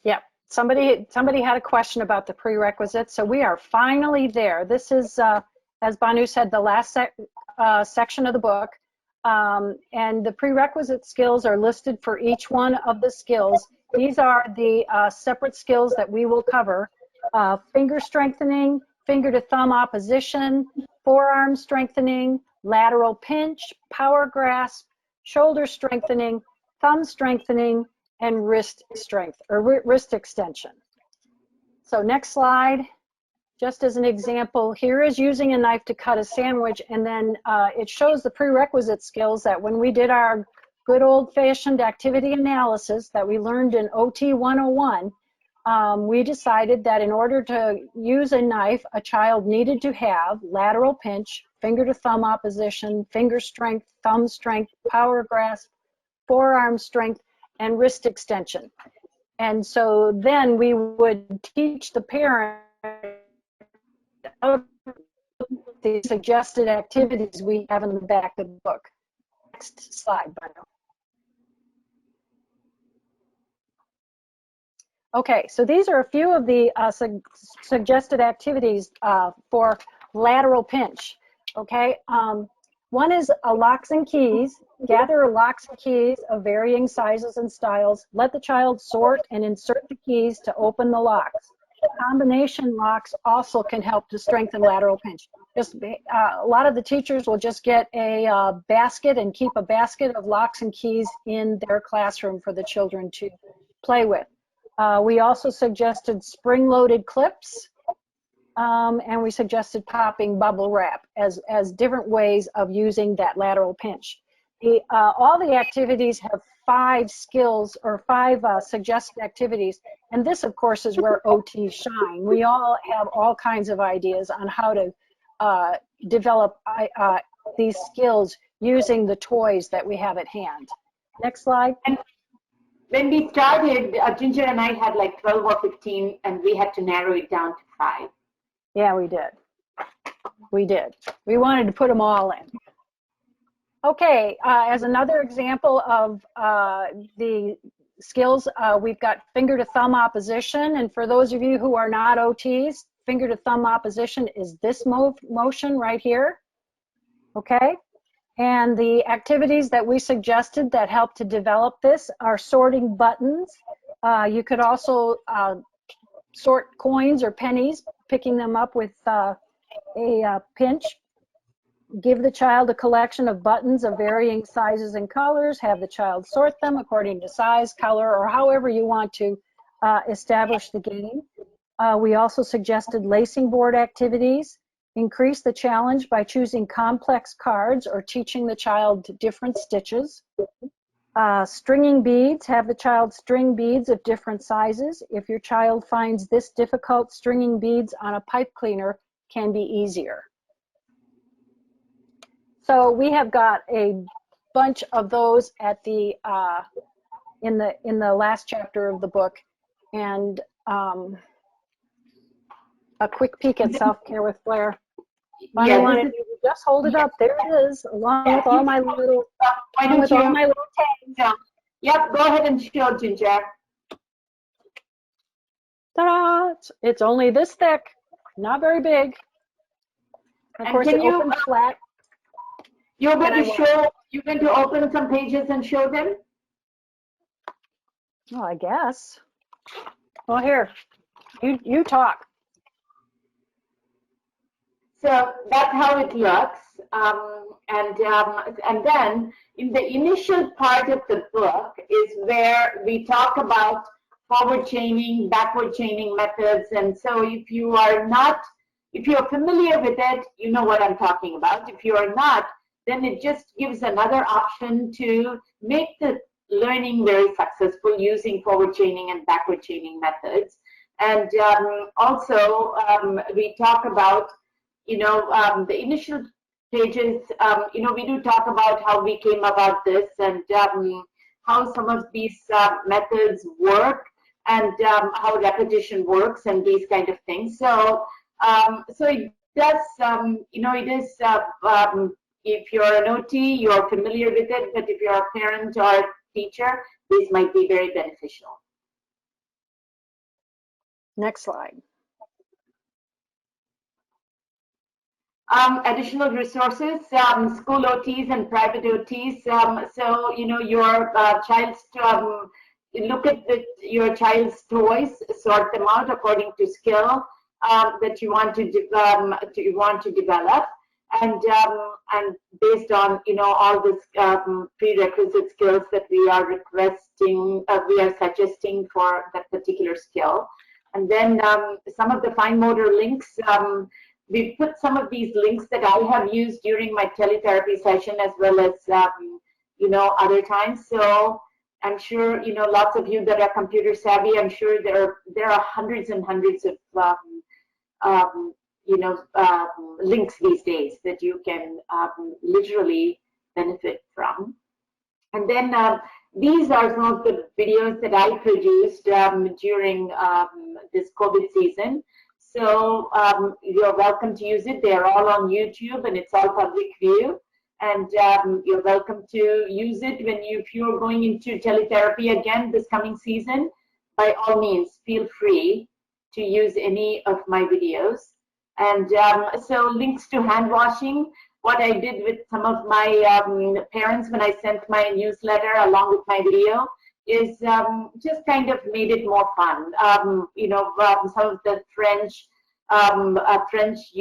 Speaker 1: Yeah, somebody had a question about the prerequisites. So we are finally there. This is, as Bhanu said, the last section of the book. And the prerequisite skills are listed for each one of the skills. These are the separate skills that we will cover. Finger strengthening, finger to thumb opposition, forearm strengthening, lateral pinch, power grasp, shoulder strengthening, thumb strengthening, and wrist strength or wrist extension. So next slide. Just as an example, here is using a knife to cut a sandwich, and then it shows the prerequisite skills that when we did our good old-fashioned activity analysis that we learned in OT 101, we decided that in order to use a knife, a child needed to have lateral pinch, finger to thumb opposition, finger strength, thumb strength, power grasp, forearm strength, and wrist extension. And so then we would teach the parent the suggested activities we have in the back of the book. Next slide, Bhanu. Okay, so these are a few of the suggested activities for lateral pinch. Okay, one is locks and keys. Gather locks and keys of varying sizes and styles. Let the child sort and insert the keys to open the locks. Combination locks also can help to strengthen lateral pinch. Just a lot of the teachers will just get a basket and keep a basket of locks and keys in their classroom for the children to play with. We also suggested spring-loaded clips, and we suggested popping bubble wrap as different ways of using that lateral pinch. All the activities have 5 skills or 5 suggested activities, and this, of course, is where OTs shine. We all have all kinds of ideas on how to develop these skills using the toys that we have at hand. Next slide.
Speaker 3: And when we started, Ginger and I had like 12 or 15, and we had to narrow it down to 5.
Speaker 1: Yeah, we did. We did. We wanted to put them all in. Okay, as another example of the skills, we've got finger to thumb opposition. And for those of you who are not OTs, finger to thumb opposition is this motion right here. Okay, and the activities that we suggested that help to develop this are sorting buttons. You could also sort coins or pennies, picking them up with a pinch. Give the child a collection of buttons of varying sizes and colors. Have the child sort them according to size, color, or however you want to establish the game. We also suggested lacing board activities. Increase the challenge by choosing complex cards or teaching the child different stitches. Stringing beads. Have the child string beads of different sizes. If your child finds this difficult, stringing beads on a pipe cleaner can be easier. So we have got a bunch of those at the in the last chapter of the book, and a quick peek at self-care with Flair.
Speaker 3: Yeah,
Speaker 1: wanted you to just hold it up. There it is, along with all my little tags.
Speaker 3: Yep, go ahead and show, Ginger.
Speaker 1: Ta-da! It's only this thick, not very big. Of course, it opens flat.
Speaker 3: You're going to open some pages and show them?
Speaker 1: Oh, I guess. Well, here, you talk.
Speaker 3: So that's how it looks. And then in the initial part of the book is where we talk about forward chaining, backward chaining methods. And so if you're familiar with it, you know what I'm talking about. If you are not, then it just gives another option to make the learning very successful using forward chaining and backward chaining methods. And also we talk about, the initial pages, we do talk about how we came about this and how some of these methods work and how repetition works and these kind of things. So, it does, it is, if you're an OT, you're familiar with it, but if you're a parent or teacher, this might be very beneficial.
Speaker 1: Next slide.
Speaker 3: Additional resources, school OTs and private OTs. So, your child's, look at your child's toys, sort them out according to skill that you want to develop. And based on all this prerequisite skills that we are requesting, we are suggesting for that particular skill, and then some of the fine motor links. We put some of these links that I have used during my teletherapy session as well as other times. So I'm sure lots of you that are computer savvy. I'm sure there are hundreds and hundreds of links these days that you can literally benefit from. And then these are some of the videos that I produced during this COVID season. So you're welcome to use it. They're all on YouTube and it's all public view. And you're welcome to use it if you're going into teletherapy again this coming season. by all means, feel free to use any of my videos. And so links to hand washing, what I did with some of my parents when I sent my newsletter along with my video is just kind of made it more fun. Some of the French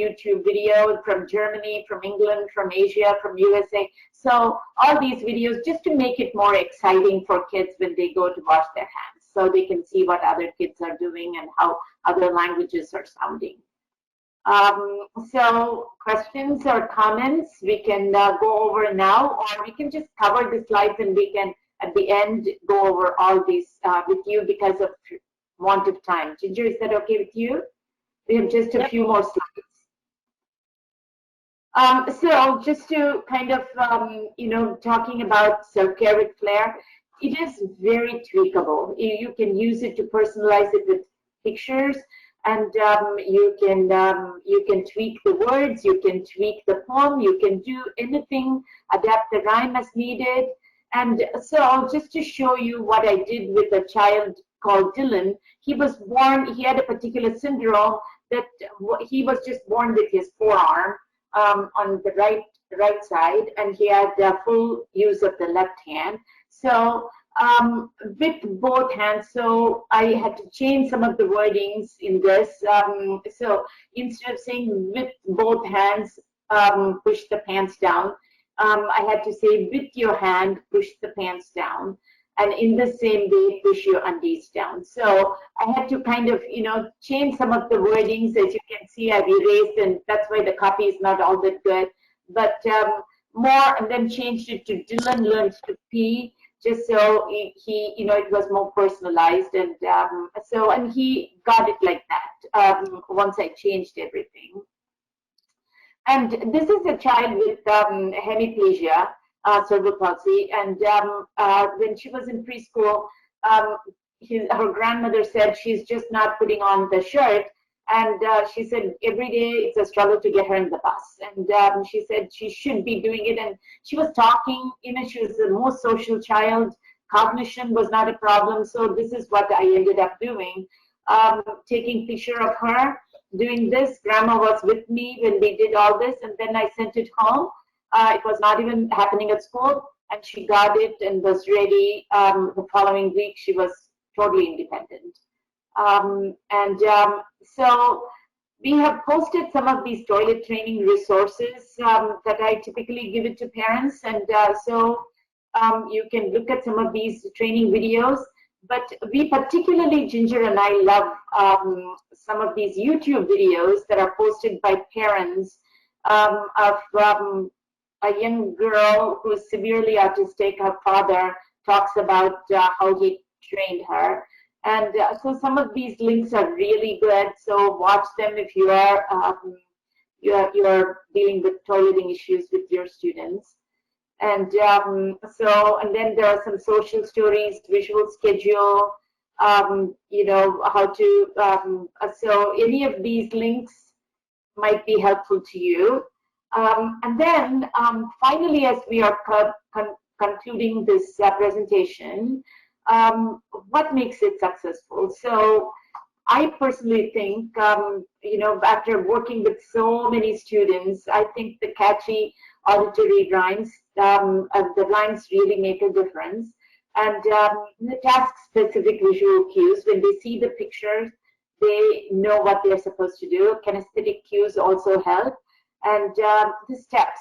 Speaker 3: YouTube video from Germany, from England, from Asia, from USA. So all these videos just to make it more exciting for kids when they go to wash their hands, so they can see what other kids are doing and how other languages are sounding. So questions or comments we can go over now, or we can just cover the slides and we can at the end go over all these with you because of want of time. Ginger, is that okay with you? We have just a few more slides. So just to kind of, talking about self-care with Flair, it is very tweakable. You can use it to personalize it with pictures, and you can tweak the words, you can tweak the poem, you can do anything, adapt the rhyme as needed. And so just to show you what I did with a child called Dylan, he was born, he had a particular syndrome that he was just born with his forearm on the right side, and he had full use of the left hand. So with both hands, so I had to change some of the wordings in this. So instead of saying with both hands, push the pants down, I had to say with your hand, push the pants down. And in the same way, push your undies down. So I had to kind of, change some of the wordings. As you can see, I've erased, and that's why the copy is not all that good. But more, and then changed it to Dylan learns to pee, just so he it was more personalized. And and he got it like that once I changed everything. And this is a child with hemiplegia, cerebral palsy, and when she was in preschool, her grandmother said she's just not putting on the shirt, and she said every day it's a struggle to get her in the bus, and she said she should be doing it, and she was talking, she was the most social child, cognition was not a problem, so this is what I ended up doing, taking picture of her doing this. Grandma was with me when they did all this, and then I sent it home. It was not even happening at school, and she got it and was ready. The following week, she was totally independent. So we have posted some of these toilet training resources that I typically give it to parents, and so you can look at some of these training videos. But we particularly, Ginger and I, love some of these YouTube videos that are posted by parents of a young girl who is severely autistic. Her father talks about how he trained her. And so some of these links are really good. So watch them if you are you're dealing with toileting issues with your students. And and then there are some social stories, visual schedule, how to, so any of these links might be helpful to you. And then finally, as we are concluding this presentation, what makes it successful? So I personally think, after working with so many students, I think the catchy auditory rhymes, the rhymes really make a difference. And the task-specific visual cues, when they see the pictures, they know what they're supposed to do. Kinesthetic cues also help. And the steps,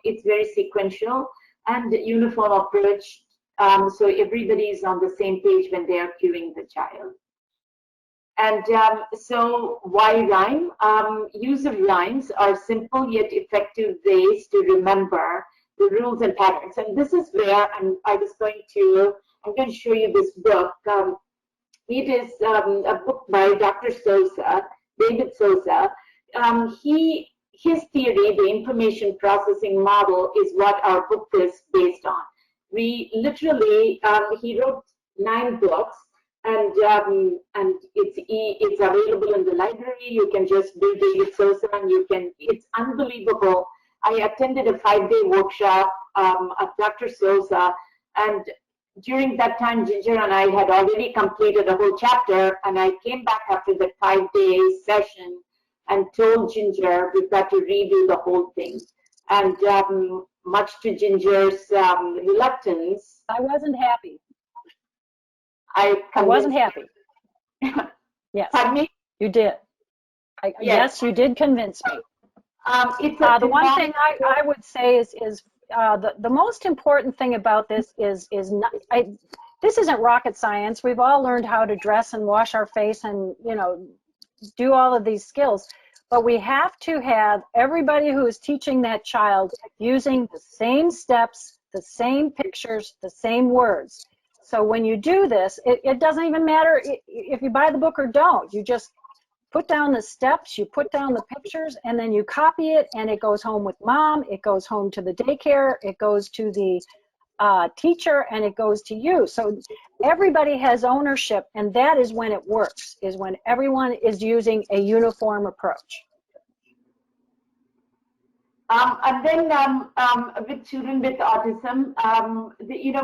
Speaker 3: it's very sequential and uniform approach, so everybody is on the same page when they are cueing the child. And so why rhyme? Use of rhymes are simple yet effective ways to remember the rules and patterns. And this is where I'm going to show you this book. It is a book by Dr. Sosa, David Sosa. His theory, the information processing model, is what our book is based on. We literally, he wrote 9 books, and it's available in the library. You can just do David Sosa, and it's unbelievable. I attended a 5-day workshop of Dr. Sosa, and during that time, Ginger and I had already completed a whole chapter, and I came back after the 5-day session and told Ginger we've got to redo the whole thing. And much to Ginger's reluctance,
Speaker 1: I wasn't happy.
Speaker 3: I
Speaker 1: wasn't happy. Yes,
Speaker 3: Pardon me?
Speaker 1: you did. Yes, you did convince me. The one thing I would say is the most important thing about this is not, this isn't rocket science. We've all learned how to dress and wash our face and, you know, do all of these skills. But we have to have everybody who is teaching that child using the same steps, the same pictures, the same words. So when you do this, it doesn't even matter if you buy the book or don't. You just put down the steps, you put down the pictures, and then you copy it, and it goes home with mom, it goes home to the daycare, it goes to the teacher, and it goes to you. So everybody has ownership, and that is when it works, is when everyone is using a uniform approach.
Speaker 3: And then with children with autism,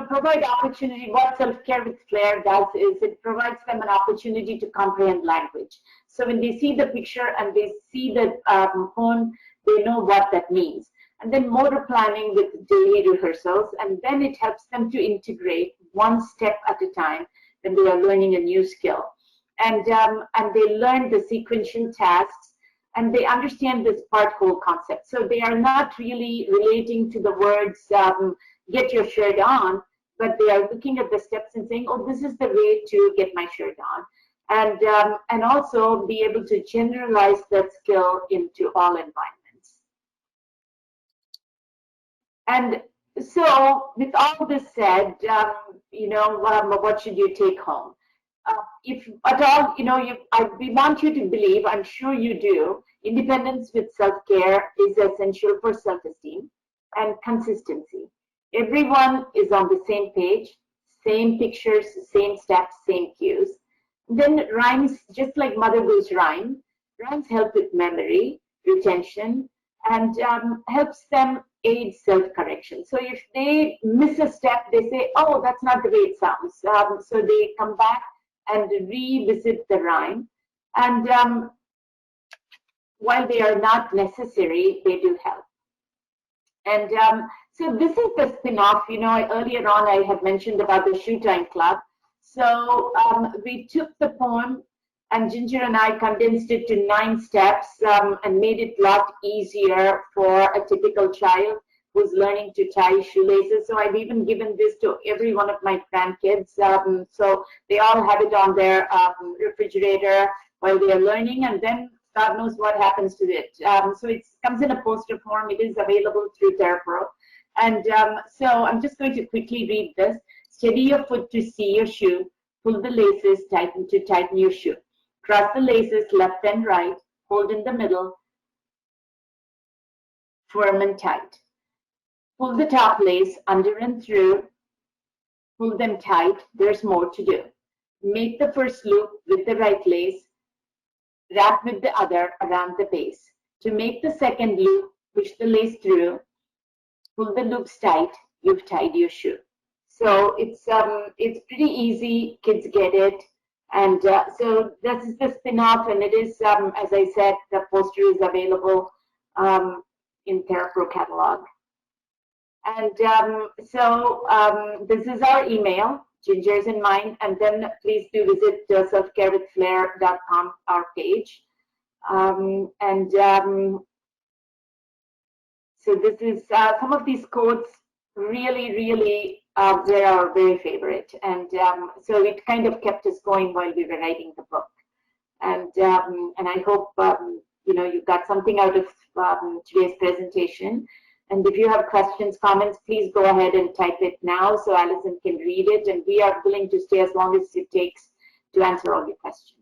Speaker 3: provide opportunity. What self-care with Flair does is it provides them an opportunity to comprehend language. So when they see the picture and they see the phone, they know what that means. And then motor planning with daily rehearsals, and then it helps them to integrate one step at a time when they are learning a new skill. And they learn the sequential tasks, and they understand this part-whole concept. So they are not really relating to the words, get your shirt on, but they are looking at the steps and saying, oh, this is the way to get my shirt on. And also be able to generalize that skill into all environments. And so with all this said, what should you take home? If at all, we want you to believe, I'm sure you do, independence with self-care is essential for self-esteem and consistency. Everyone is on the same page, same pictures, same steps, same cues. Then rhymes, just like Mother Goose rhymes help with memory, retention, and helps them aid self-correction. So if they miss a step, they say, oh, that's not the way it sounds. So they come back and revisit the rhyme. And while they are not necessary, they do help. And so this is the spin-off. Earlier on I had mentioned about the Shoe Time Club. So we took the poem, and Ginger and I condensed it to 9 steps and made it a lot easier for a typical child who's learning to tie shoelaces. So I've even given this to every one of my grandkids. So they all have it on their refrigerator while they are learning, and then God knows what happens to it. So it comes in a poster form. It is available through Therapro. And so I'm just going to quickly read this. Steady your foot to see your shoe. Pull the laces to tighten your shoe. Cross the laces left and right. Hold in the middle. Firm and tight. Pull the top lace under and through. Pull them tight. There's more to do. Make the first loop with the right lace. Wrap with the other around the base. To make the second loop, push the lace through. Pull the loops tight. You've tied your shoe. So it's pretty easy. Kids get it. And so this is the spin-off, and it is, as I said, the poster is available in Therapro catalog. And this is our email, Ginger's and mine, and then please do visit selfcarewithflair.com, our page. So this is some of these quotes really they are very favorite, and so it kind of kept us going while we were writing the book. And I hope you got something out of today's presentation. And if you have questions, comments, please go ahead and type it now so Alison can read it, and we are willing to stay as long as it takes to answer all your questions.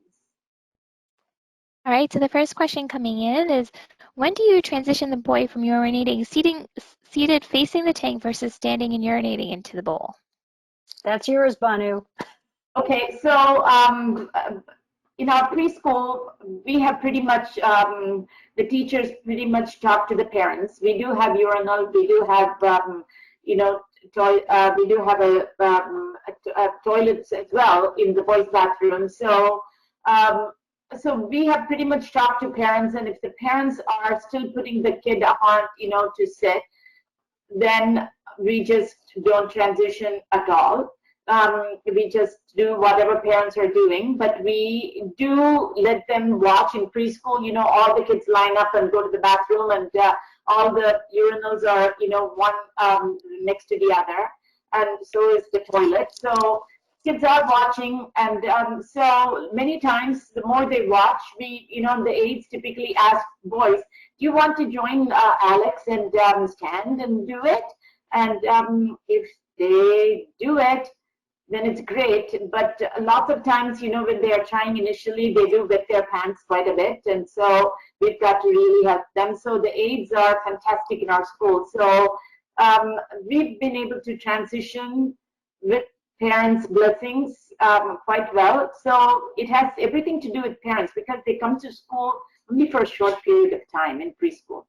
Speaker 2: All right, so the first question coming in is, when do you transition the boy from urinating seated facing the tank versus standing and urinating into the bowl?
Speaker 1: That's yours, Bhanu.
Speaker 3: Okay, so in our preschool, we have pretty much, the teachers pretty much talk to the parents. We do have urinal, we do have, toilets as well in the boys' bathroom. So so we have pretty much talked to parents, and if the parents are still putting the kid on, to sit, then we just don't transition at all. We just do whatever parents are doing, but we do let them watch in preschool. All the kids line up and go to the bathroom, and all the urinals are, one next to the other, and so is the toilet. So kids are watching, and so many times the more they watch, the aides typically ask boys, do you want to join Alex and stand and do it? And if they do it, then it's great. But lots of times, when they are trying initially, they do wet their pants quite a bit. And so we've got to really help them. So the aides are fantastic in our school. So we've been able to transition with parents' blessings quite well. So it has everything to do with parents, because they come to school only for a short period of time in preschool.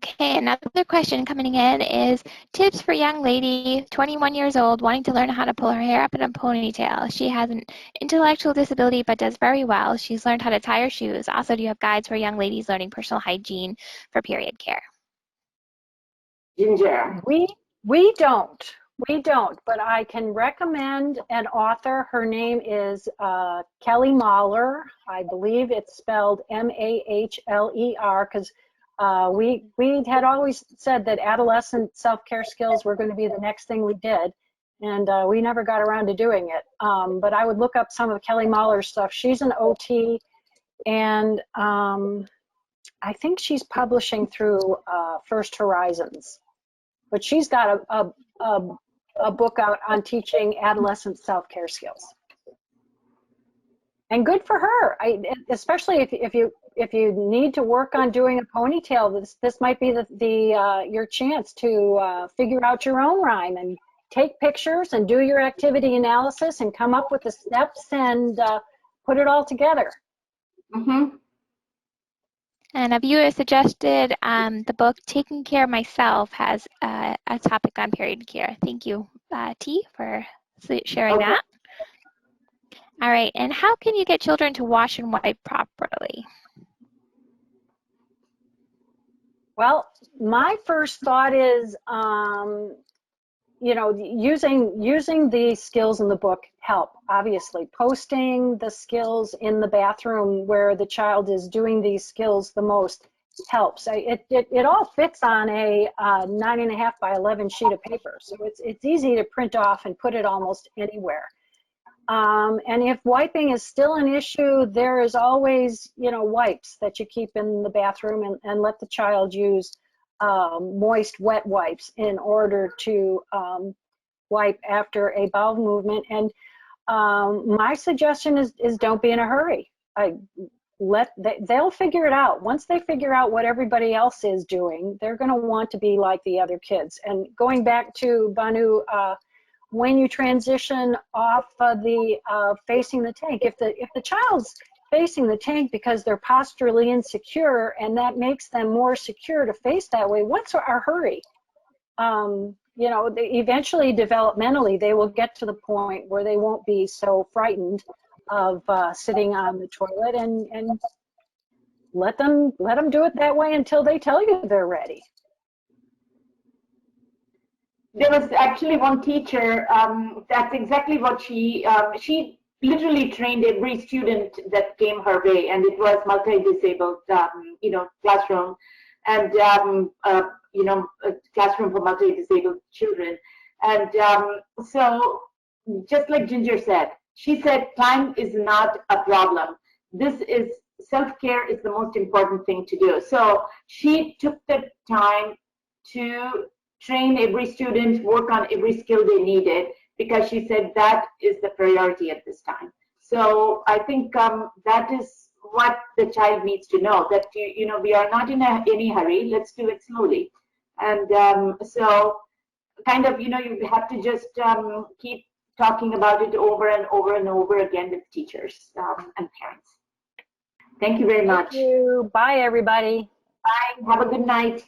Speaker 2: Okay, another question coming in is tips for young lady, 21 years old, wanting to learn how to pull her hair up in a ponytail. She has an intellectual disability but does very well. She's learned how to tie her shoes. Also, do you have guides for young ladies learning personal hygiene for period care?
Speaker 3: Ginger.
Speaker 1: We don't, but I can recommend an author. Her name is Kelly Mahler. I believe it's spelled Mahler, because we had always said that adolescent self-care skills were going to be the next thing we did, and we never got around to doing it. But I would look up some of Kelly Mahler's stuff. She's an OT, and I think she's publishing through First Horizons. But she's got a book out on teaching adolescent self-care skills, and good for her. Especially if you need to work on doing a ponytail, this might be your chance to figure out your own rhyme and take pictures and do your activity analysis and come up with the steps and put it all together.
Speaker 3: Mm-hmm.
Speaker 2: And a viewer suggested the book Taking Care of Myself has a topic on period care. Thank you, T, for sharing that. All right, and how can you get children to wash and wipe properly?
Speaker 1: Well, my first thought is, using the skills in the book help. Obviously, posting the skills in the bathroom where the child is doing these skills the most helps. It all fits on a 9.5 by 11 sheet of paper, so it's easy to print off and put it almost anywhere. And if wiping is still an issue, there is always, wipes that you keep in the bathroom, and let the child use moist, wet wipes in order to wipe after a bowel movement. And my suggestion is don't be in a hurry. They'll figure it out. Once they figure out what everybody else is doing, they're going to want to be like the other kids. And going back to Bhanu, when you transition off of the facing the tank, if the child's facing the tank because they're posturally insecure and that makes them more secure to face that way, what's our hurry? Eventually developmentally they will get to the point where they won't be so frightened of sitting on the toilet, and let them do it that way until they tell you they're ready.
Speaker 3: There was actually one teacher, that's exactly what she literally trained every student that came her way, and it was multi-disabled, classroom, and, a classroom for multi-disabled children. And so just like Ginger said, she said, time is not a problem. Self-care is the most important thing to do. So she took the time to train every student, work on every skill they needed, because she said that is the priority at this time. So I think that is what the child needs to know, that we are not in any hurry. Let's do it slowly. And so kind of, you have to just keep talking about it over and over and over again with teachers and parents. Thank you very much.
Speaker 1: Thank you. Bye, everybody.
Speaker 3: Bye. Have a good night.